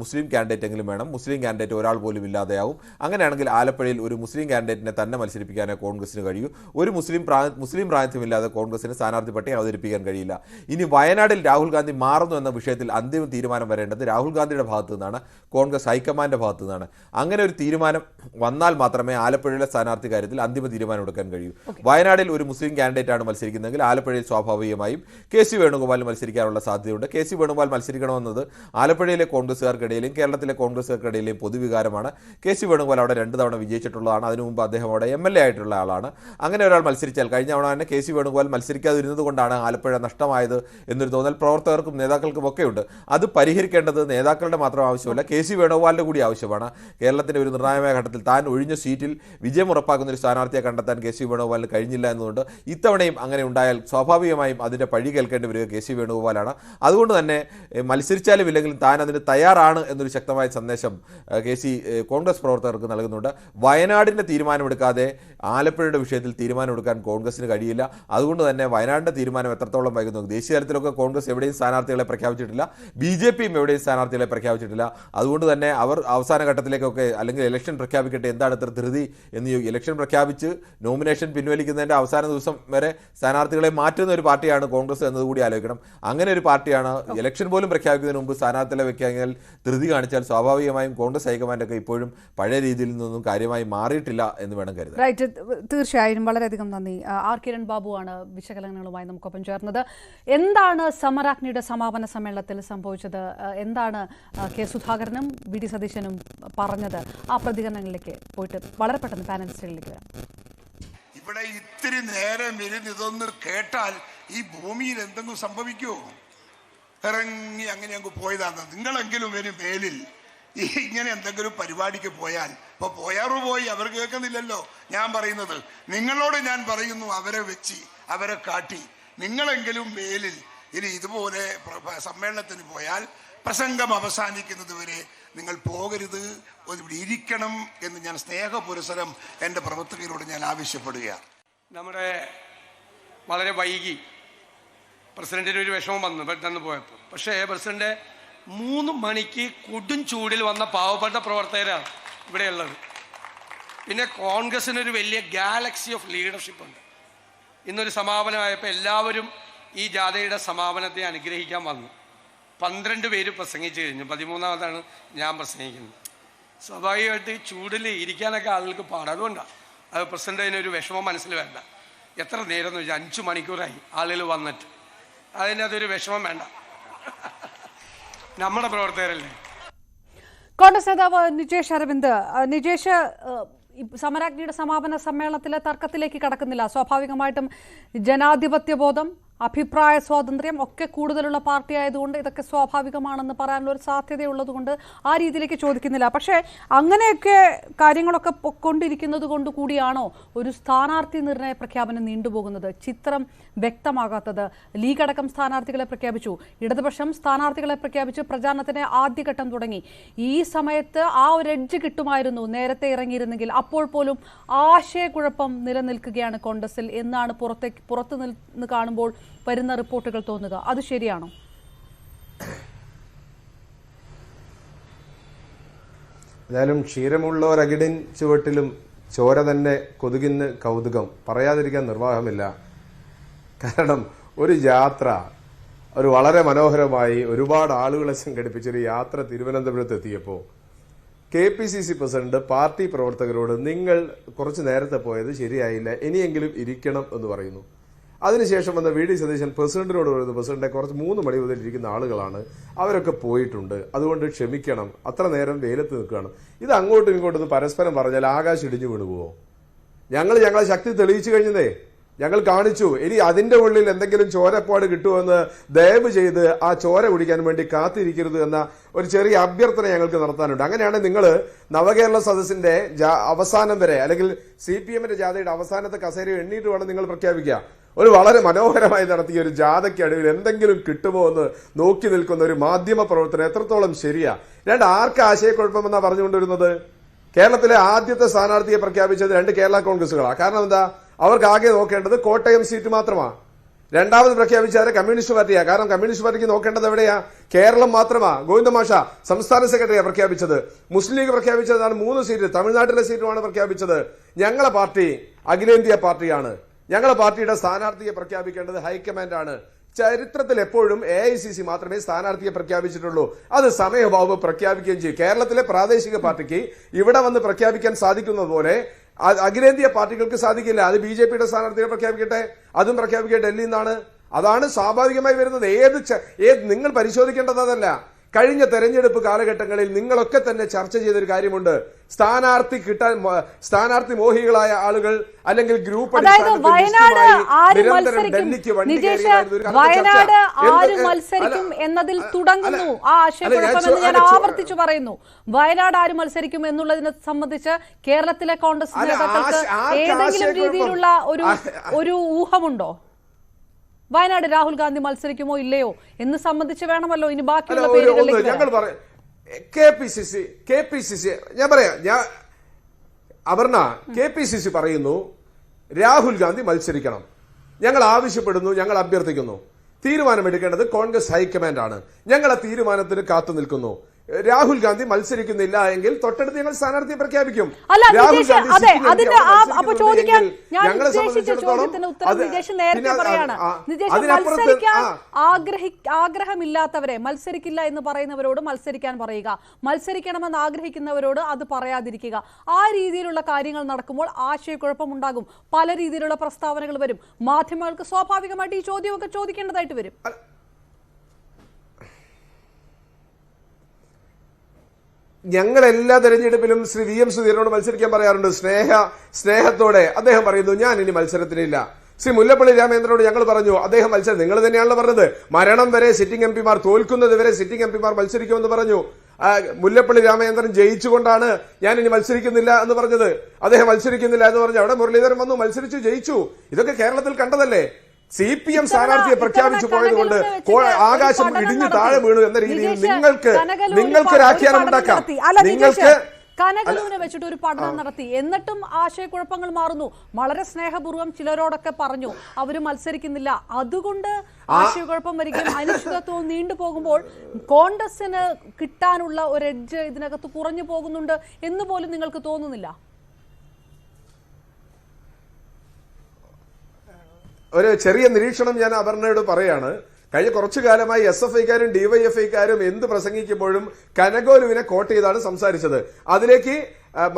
മുസ്ലിം കാൻഡിഡേറ്റ് എങ്കിലും വേണം. മുസ്ലിം കാൻഡിഡേറ്റ് ഒരാൾ പോലും ഇല്ലാതെയാവും. അങ്ങനെയാണെങ്കിൽ ആലപ്പുഴയിൽ ഒരു മുസ്ലിം കാൻഡിഡേറ്റിനെ തന്നെ മത്സരിപ്പിക്കാനേ കോൺഗ്രസിന് കഴിയൂ. ഒരു മുസ്ലിം പ്രാതിനിധ്യമില്ലാതെ കോൺഗ്രസിന് സ്ഥാനാർത്ഥി പട്ടിക അവതരിപ്പിക്കാൻ കഴിയില്ല. ഇനി വയനാട്ടിൽ രാഹുൽ ഗാന്ധി മാറുന്നു എന്ന വിഷയത്തിൽ അന്തിമ തീരുമാനം വരേണ്ടത് രാഹുൽ ഗാന്ധിയുടെ ഭാഗത്തു നിന്നാണ്, കോൺഗ്രസ് ഹൈക്കമാൻഡിന്റെ ഭാഗത്തു നിന്നാണ്. അങ്ങനെ ഒരു തീരുമാനം വന്നാൽ മാത്രമേ ആലപ്പുഴയിലെ സ്ഥാനാർത്ഥി കാര്യത്തിൽ അന്തിമ തീരുമാനം എടുക്കാൻ കഴിയൂ. വയനാട്ടിൽ ഒരു മുസ്ലിം കാൻഡിഡേറ്റ് ആണ് മത്സരിക്കുന്നതെങ്കിൽ ആലപ്പുഴയിൽ സ്വാഭാവികമായും KC വേണുഗോപാൽ മത്സരിക്കാനുള്ള സാധ്യതയുണ്ട്. KC വേണുഗോപാൽ മത്സരിക്കണമെന്നത് ആലപ്പുഴയിലെ കോൺഗ്രസ്സുകാർക്കിടയിലും കേരളത്തിലെ കോൺഗ്രസ്സുകാർക്കിടയിലെയും പൊതുവികാരമാണ്. KC വേണുഗോപാൽ അവിടെ 2 തവണ വിജയിച്ചിട്ടുള്ളതാണ്. അതിനു മുമ്പ് അദ്ദേഹം അവിടെ MLA ആയിട്ടുള്ള ആളാണ്. അങ്ങനെ ഒരാൾ മത്സരിച്ചാൽ, കഴിഞ്ഞ തവണ തന്നെ KC വേണുഗോപാൽ മത്സരിക്കാതിരുന്നത് കൊണ്ടാണ് ആലപ്പുഴ നഷ്ടമായത് എന്നൊരു തോന്നൽ പ്രവർത്തകർക്കും നേതാക്കൾക്കും ഒക്കെ ഉണ്ട്. അത് പരിഹരിക്കേണ്ടത് നേതാക്കളുടെ മാത്രം ആവശ്യമല്ല, KC വേണുഗോപാലിന്റെ കൂടി ആവശ്യമാണ്. കേരളത്തിന്റെ ഒരു നിർണായക ഘട്ടത്തിൽ താൻ ഒഴിഞ്ഞ സീറ്റിൽ വിജയം ഉറപ്പാക്കുന്ന ഒരു സ്ഥാനാർത്ഥിയെ കണ്ടെത്താൻ KC വേണുഗോപാലിന് കഴിഞ്ഞില്ല എന്നതുകൊണ്ട് ഇത്തവണയും അങ്ങനെ ഉണ്ടായാൽ സ്വാഭാവികമായും അതിൻ്റെ പഴി കേൾക്കേണ്ടി വരിക KC വേണുഗോപാലാണ്. അതുകൊണ്ട് തന്നെ മത്സരിച്ചാലും ഇല്ലെങ്കിലും താൻ അതിന് തയ്യാറാണ് എന്നൊരു ശക്തമായ സന്ദേശം കോൺഗ്രസ് പ്രവർത്തകർക്ക് നൽകുന്നുണ്ട്. വയനാടിൻ്റെ തീരുമാനമെടുക്കാതെ ആലപ്പുഴയുടെ വിഷയത്തിൽ തീരുമാനമെടുക്കാൻ കോൺഗ്രസിന് കഴിയില്ല. അതുകൊണ്ട് തന്നെ വയനാടിൻ്റെ തീരുമാനം എത്രത്തോളം വൈകുന്നു. ദേശീയ തലത്തിലൊക്കെ കോൺഗ്രസ് എവിടെയും സ്ഥാനാർത്ഥികളെ പ്രഖ്യാപിച്ചിട്ടില്ല, BJPയും എവിടെയും സ്ഥാനാർത്ഥികളെ പ്രഖ്യാപിച്ചിട്ടില്ല. അതുകൊണ്ട് തന്നെ അവർ അവസാന ഘട്ടത്തിലേക്കൊക്കെ അല്ലെങ്കിൽ ഇലക്ഷൻ പ്രഖ്യാപിക്കട്ടെ, എന്താണ് ഇത്ര ധൃതി എന്ന് ഇലക്ഷൻ പ്രഖ്യാപിച്ച് നോമിനേഷൻ പിൻവലിക്കുന്നതിൻ്റെ അവസാന ദിവസം വരെ സ്ഥാനാർത്ഥികളെ മാറ്റുന്ന ഒരു പാർട്ടിയാണ് കോൺഗ്രസ് എന്നതുകൂടി ആലോചിക്കണം. അങ്ങനെ ഒരു പാർട്ടിയാണ് ഇലക്ഷൻ പോലും പ്രഖ്യാപിക്കുന്നതിന് മുമ്പ് സ്ഥാനാർത്ഥികളെ വെക്കാൻ ധൃതി കാണിച്ചാൽ സ്വാഭാവികമായും കോൺഗ്രസ് ഹൈക്കമാൻഡൊക്കെ ഇപ്പോഴും പഴയ രീതിയിൽ നിന്നും കാര്യമായി മാറിയിട്ടില്ല എന്ന് വേണം കരുതാൻ. റൈറ്റ്, തീർച്ചയായും വളരെയധികം നന്ദി. ആർ കിരൺ ബാബുവാണ് വിശകലനങ്ങളുമായി നമുക്കൊപ്പം ചേർന്നത്. എന്താണ് സമരാഗ്നിയുടെ സമാപന സമ്മേളനത്തിൽ സംഭവിച്ചത്? എന്താണ് കെ സുധാകരനും വി ഡി സതീശനും പറഞ്ഞത്? ആ പ്രതികരണങ്ങളിലേക്ക് പോയിട്ട് വളരെ പെട്ടെന്ന് പാനലിസ്റ്റുകളിലേക്ക് വരാം. ഇവിടെ ഇത്തിരി നേരം ഇരുന്ന് ഇതൊന്ന് കേട്ടാൽ ഈ ഭൂമിയിൽ എന്തെങ്കിലും സംഭവിക്കുമോ? ഇറങ്ങി അങ്ങനെ അങ്ങ് പോയതാണ്. നിങ്ങളെങ്കിലും ഒരു മേലിൽ ഇങ്ങനെ എന്തെങ്കിലും പരിപാടിക്ക് പോയാൽ, ഇപ്പൊ പോയാറു പോയി, അവർ കേൾക്കുന്നില്ലല്ലോ ഞാൻ പറയുന്നത്. നിങ്ങളോട് ഞാൻ പറയുന്നു, അവരെ വെച്ച് അവരെ കാട്ടി നിങ്ങളെങ്കിലും മേലിൽ ഇനി ഇതുപോലെ സമ്മേളനത്തിന് പോയാൽ പ്രസംഗം അവസാനിക്കുന്നത് വരെ നിങ്ങൾ പോകരുത്, ഇവിടെ ഇരിക്കണം എന്ന് ഞാൻ സ്നേഹപുരസരം എൻ്റെ പ്രവർത്തകരോട് ഞാൻ ആവശ്യപ്പെടുകയാണ്. നമ്മുടെ വളരെ വൈകി പ്രസിഡന്റിന് ഒരു വിഷമം വന്നു പെട്ടെന്ന് പോയപ്പോൾ. പക്ഷേ പ്രസിഡന്റ് 3 മണിക്ക് കൊടും ചൂടിൽ വന്ന പാവപ്പെട്ട പ്രവർത്തകരാണ് ഇവിടെയുള്ളത്. പിന്നെ കോൺഗ്രസിനൊരു വലിയ ഗാലക്സി ഓഫ് ലീഡർഷിപ്പ് ഉണ്ട്. ഇന്നൊരു സമാപനമായപ്പോൾ എല്ലാവരും ഈ ജാഥയുടെ സമാപനത്തെ അനുഗ്രഹിക്കാൻ വന്നു. 12 പേര് പ്രസംഗിച്ചു കഴിഞ്ഞു. 13ാമതാണ് ഞാൻ പ്രസംഗിക്കുന്നത്. സ്വാഭാവികമായിട്ട് ചൂടിൽ ഇരിക്കാനൊക്കെ ആളുകൾക്ക് പാടാം. അതുകൊണ്ടാണ് അത് പ്രസിഡന്റ് അതിനൊരു വിഷമം മനസ്സിൽ വേണ്ട. എത്ര നേരം എന്ന് വെച്ചാൽ 5 മണിക്കൂറായി ആളുകൾ വന്നിട്ട്. അതിൻ്റെ അതൊരു വിഷമം വേണ്ട. നമ്മുടെ പ്രവർത്തകരല്ലേ. കോൺഗ്രസ് നേതാവ് നിജേഷ് അരവിന്ദ്, നിജേഷ്, സമരാഗ്നിയുടെ സമാപന സമ്മേളനത്തിലെ തർക്കത്തിലേക്ക് കടക്കുന്നില്ല. സ്വാഭാവികമായിട്ടും ജനാധിപത്യ ബോധം, അഭിപ്രായ സ്വാതന്ത്ര്യം ഒക്കെ കൂടുതലുള്ള പാർട്ടി ആയതുകൊണ്ട് ഇതൊക്കെ സ്വാഭാവികമാണെന്ന് പറയാനുള്ള ഒരു സാധ്യതയുള്ളതുകൊണ്ട് ആ രീതിയിലേക്ക് ചോദിക്കുന്നില്ല. പക്ഷേ അങ്ങനെയൊക്കെ കാര്യങ്ങളൊക്കെ പൊക്കൊണ്ടിരിക്കുന്നത് കൊണ്ട് കൂടിയാണോ ഒരു സ്ഥാനാർത്ഥി നിർണയ പ്രഖ്യാപനം നീണ്ടുപോകുന്നത്, ചിത്രം വ്യക്തമാകാത്തത്? ലീഗ് അടക്കം സ്ഥാനാർത്ഥികളെ പ്രഖ്യാപിച്ചു, ഇടതുപക്ഷം സ്ഥാനാർത്ഥികളെ പ്രഖ്യാപിച്ച് പ്രചാരണത്തിന് ആദ്യഘട്ടം തുടങ്ങി. ഈ സമയത്ത് ആ ഒരു എഡ്ജ് കിട്ടുമായിരുന്നു നേരത്തെ ഇറങ്ങിയിരുന്നെങ്കിൽ. അപ്പോൾ പോലും ആശയക്കുഴപ്പം നിലനിൽക്കുകയാണ് കോൺഗ്രസിൽ എന്നാണ് പുറത്തു നിന്ന് കാണുമ്പോൾ വരുന്ന റിപ്പോർട്ടുകൾ തോന്നുക. അത് ശരിയാണോ? ഏതായാലും ക്ഷീരമുള്ളൊരകിടിൻ ചുവട്ടിലും ചോര തന്നെ കൊതുകിന് കൗതുകം പറയാതിരിക്കാൻ നിർവാഹമില്ല. കാരണം ഒരു യാത്ര, ഒരു വളരെ മനോഹരമായി ഒരുപാട് ആളുകളെ സംഘടിപ്പിച്ചൊരു യാത്ര തിരുവനന്തപുരത്ത് എത്തിയപ്പോൾ KPCC പ്രസിഡന്റ് പാർട്ടി പ്രവർത്തകരോട് നിങ്ങൾ കുറച്ച് നേരത്തെ പോയത് ശരിയായില്ല, ഇനിയെങ്കിലും ഇരിക്കണം എന്ന് പറയുന്നു. അതിനുശേഷം വന്ന VD സതീശൻ പ്രസിഡന്റിനോട് പറയുന്നു, പ്രസിഡന്റ് കുറച്ച് 3 മണി മുതൽ ഇരിക്കുന്ന ആളുകളാണ്, അവരൊക്കെ പോയിട്ടുണ്ട്, അതുകൊണ്ട് ക്ഷമിക്കണം, അത്ര നേരം വെയിലത്ത് നിൽക്കുകയാണ്. ഇത് അങ്ങോട്ടും ഇങ്ങോട്ടും പരസ്പരം പറഞ്ഞാൽ ആകാശം ഇടിഞ്ഞു വീണു പോവോ? ഞങ്ങളെ ശക്തി തെളിയിച്ചു കഴിഞ്ഞതേ, ഞങ്ങൾ കാണിച്ചു. ഇനി അതിന്റെ ഉള്ളിൽ എന്തെങ്കിലും ചോരപ്പാട് കിട്ടുമെന്ന് ദയവ് ചെയ്ത് ആ ചോര കുടിക്കാൻ വേണ്ടി കാത്തിരിക്കരുത് എന്ന ഒരു ചെറിയ അഭ്യർത്ഥന ഞങ്ങൾക്ക് നടത്താനുണ്ട്. അങ്ങനെയാണ് നിങ്ങൾ നവകേരള സദസ്സിന്റെ അവസാനം വരെ, അല്ലെങ്കിൽ CPMന്റെ ജാഥയുടെ അവസാനത്തെ കസേര എണ്ണീട്ട് വേണം നിങ്ങൾ പ്രഖ്യാപിക്കുക. ഒരു വളരെ മനോഹരമായി നടത്തിയ ഒരു ജാഥയ്ക്കടുവിൽ എന്തെങ്കിലും കിട്ടുമോ എന്ന് നോക്കി നിൽക്കുന്ന ഒരു മാധ്യമ പ്രവർത്തനം എത്രത്തോളം ശരിയാ? ആർക്ക് ആശയക്കുഴപ്പമെന്നാ പറഞ്ഞുകൊണ്ടിരുന്നത്? കേരളത്തിലെ ആദ്യത്തെ സ്ഥാനാർത്ഥിയെ പ്രഖ്യാപിച്ചത് 2 കേരള കോൺഗ്രസുകളാണ്. കാരണം എന്താ? അവർക്ക് ആകെ നോക്കേണ്ടത് കോട്ടയം സീറ്റ് മാത്രമാണ്. രണ്ടാമത് പ്രഖ്യാപിച്ചാൽ കമ്മ്യൂണിസ്റ്റ് പാർട്ടിയാണ്. കാരണം കമ്മ്യൂണിസ്റ്റ് പാർട്ടിക്ക് നോക്കേണ്ടത് എവിടെയാ? കേരളം മാത്രമാ. ഗോവിന്ദമാഷ സംസ്ഥാന സെക്രട്ടറിയാണ് പ്രഖ്യാപിച്ചത്. മുസ്ലിം ലീഗ് പ്രഖ്യാപിച്ചതാണ് 3 സീറ്റ്, തമിഴ്നാട്ടിലെ സീറ്റുമാണ് പ്രഖ്യാപിച്ചത്. ഞങ്ങളെ പാർട്ടി അഖിലേന്ത്യാ പാർട്ടിയാണ്. ഞങ്ങളെ പാർട്ടിയുടെ സ്ഥാനാർത്ഥിയെ പ്രഖ്യാപിക്കേണ്ടത് ഹൈക്കമാൻഡാണ്. ചരിത്രത്തിൽ എപ്പോഴും AICC മാത്രമേ സ്ഥാനാർത്ഥിയെ പ്രഖ്യാപിച്ചിട്ടുള്ളൂ. അത് സമയഭാവ് പ്രഖ്യാപിക്കുകയും ചെയ്യും. കേരളത്തിലെ പ്രാദേശിക പാർട്ടിക്ക് ഇവിടെ വന്ന് പ്രഖ്യാപിക്കാൻ സാധിക്കുന്നത് പോലെ അഖിലേന്ത്യാ പാർട്ടികൾക്ക് സാധിക്കില്ല. അത് BJPയുടെ സ്ഥാനാർത്ഥികളെ പ്രഖ്യാപിക്കട്ടെ, അതും പ്രഖ്യാപിക്കട്ടെ ഡൽഹിയിൽ നിന്നാണ്. അതാണ് സ്വാഭാവികമായി വരുന്നത്. നിങ്ങൾ പരിശോധിക്കേണ്ടതല്ല. കഴിഞ്ഞ തെരഞ്ഞെടുപ്പ് കാലഘട്ടങ്ങളിൽ നിങ്ങളൊക്കെ തന്നെ ചർച്ച ചെയ്തൊരു കാര്യമുണ്ട്. സ്ഥാനാർത്ഥി മോഹികളായ ആളുകൾ അല്ലെങ്കിൽ ഗ്രൂപ്പ് വയനാട് ആര് മത്സരിക്കും എന്നതിൽ തുടങ്ങുന്നു ആ ആശയക്കുഴപ്പമെന്ന് ഞാൻ ആവർത്തിച്ചു പറയുന്നു. വയനാട് ആര് മത്സരിക്കും എന്നുള്ളതിനെ സംബന്ധിച്ച് കേരളത്തിലെ കോൺഗ്രസ് നേതാക്കൾക്ക് ഏതെങ്കിലും രീതിയിലുള്ള ഒരു ഊഹമുണ്ടോ? വയനാട് രാഹുൽ ഗാന്ധി മത്സരിക്കുമോ ഇല്ലയോ എന്ന് സംബന്ധിച്ച് വേണമല്ലോ ഇനി ബാക്കിയുള്ള പേരുകളിലേക്ക്. ഞങ്ങൾ പറയാം KPCC ഞാൻ പറയാം. അപർണ, KPCC പറയുന്നു രാഹുൽ ഗാന്ധി മത്സരിക്കണം. ഞങ്ങൾ ആവശ്യപ്പെടുന്നു, ഞങ്ങൾ അഭ്യർത്ഥിക്കുന്നു. തീരുമാനമെടുക്കേണ്ടത് കോൺഗ്രസ് ഹൈക്കമാൻഡാണ്. ഞങ്ങൾ ആ തീരുമാനത്തിന് കാത്തു നിൽക്കുന്നു. രാഹുൽ ഗാന്ധി മത്സരിക്കുന്നില്ല എങ്കിൽ തൊട്ടടുത്ത് ഞങ്ങൾ സ്ഥാനാർത്ഥിയെ പ്രഖ്യാപിക്കും. രാഹുൽ ഗാന്ധി ഞങ്ങളെ സംബന്ധിച്ചിടത്തോളം ആഗ്രഹമില്ലാത്തവരെ മത്സരിക്കില്ല എന്ന് പറയുന്നവരോട് മത്സരിക്കാൻ പറയുക, മത്സരിക്കണമെന്ന് ആഗ്രഹിക്കുന്നവരോട് അത് പറയാതിരിക്കുക. ആ രീതിയിലുള്ള കാര്യങ്ങൾ നടക്കുമ്പോൾ ആശയക്കുഴപ്പം ഉണ്ടാകും. പല രീതിയിലുള്ള പ്രസ്താവനകൾ വരും. മാധ്യമങ്ങൾക്ക് സ്വാഭാവികമായിട്ട് ഈ ചോദ്യമൊക്കെ ചോദിക്കേണ്ടതായിട്ട് വരും. ഞങ്ങൾ എല്ലാ തെരഞ്ഞെടുപ്പിലും ശ്രീ VM സുധീരനോട് മത്സരിക്കാൻ പറയാറുണ്ട്. സ്നേഹത്തോടെ അദ്ദേഹം പറയുന്നു ഞാൻ ഇനി മത്സരത്തിനില്ല. ശ്രീ മുല്ലപ്പള്ളി രാമചന്ദ്രനോട് ഞങ്ങൾ പറഞ്ഞു, അദ്ദേഹം മത്സരം, നിങ്ങൾ തന്നെയാണല്ലോ പറഞ്ഞത്, മരണം വരെ സിറ്റിംഗ് MP തോൽക്കുന്നത് വരെ സിറ്റിംഗ് MP മത്സരിക്കുമെന്ന് പറഞ്ഞു. മുല്ലപ്പള്ളി രാമചന്ദ്രൻ ജയിച്ചുകൊണ്ടാണ് ഞാൻ ഇനി മത്സരിക്കുന്നില്ല എന്ന് പറഞ്ഞത്. അദ്ദേഹം മത്സരിക്കുന്നില്ല എന്ന് പറഞ്ഞു. അവിടെ മുരളീധരൻ വന്നു, മത്സരിച്ചു, ജയിച്ചു. ഇതൊക്കെ കേരളത്തിൽ കണ്ടതല്ലേ? CPM സ്ഥാനാർത്ഥിയെ പ്രഖ്യാപിച്ചു പോയതുകൊണ്ട് ആകാശം ഇടിഞ്ഞു താഴെ വീണു എന്ന രീതിയിൽ നിങ്ങൾക്ക് ആഖ്യാനം ഉണ്ടാക്കാം. നിങ്ങൾക്ക് കനകലൂനെ വെച്ചിട്ട് ഒരു പഠനം നടത്തി, എന്നിട്ടും ആശയക്കുഴപ്പങ്ങൾ മാറുന്നു. വളരെ സ്നേഹപൂർവ്വം ചിലരോടൊക്കെ പറഞ്ഞു അവര് മത്സരിക്കുന്നില്ല, അതുകൊണ്ട് ആശയക്കുഴപ്പം വരികയും അനിശ്ചിതത്വവും നീണ്ടുപോകുമ്പോൾ കോൺഗ്രസിന് കിട്ടാനുള്ള ഒരു എഡ്ജ് ഇതിനകത്ത് കുറഞ്ഞു പോകുന്നുണ്ട് എന്ന് പോലും നിങ്ങൾക്ക് തോന്നുന്നില്ല? ഒരു ചെറിയ നിരീക്ഷണം ഞാൻ അപർണയോട് പറയാണ്. കഴിഞ്ഞ കുറച്ചു കാലമായി SFIക്കാരും DYFIക്കാരും എന്ത് പ്രസംഗിക്കുമ്പോഴും കനകോലുവിനെ കോട്ട് ചെയ്താണ് സംസാരിച്ചത്. അതിലേക്ക്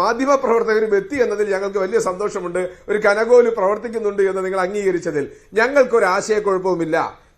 മാധ്യമ പ്രവർത്തകരും എത്തി എന്നതിൽ ഞങ്ങൾക്ക് വലിയ സന്തോഷമുണ്ട്. ഒരു കനകോലു പ്രവർത്തിക്കുന്നുണ്ട് എന്ന് നിങ്ങൾ അംഗീകരിച്ചതിൽ ഞങ്ങൾക്കൊരു ആശയക്കുഴപ്പവുമില്ല.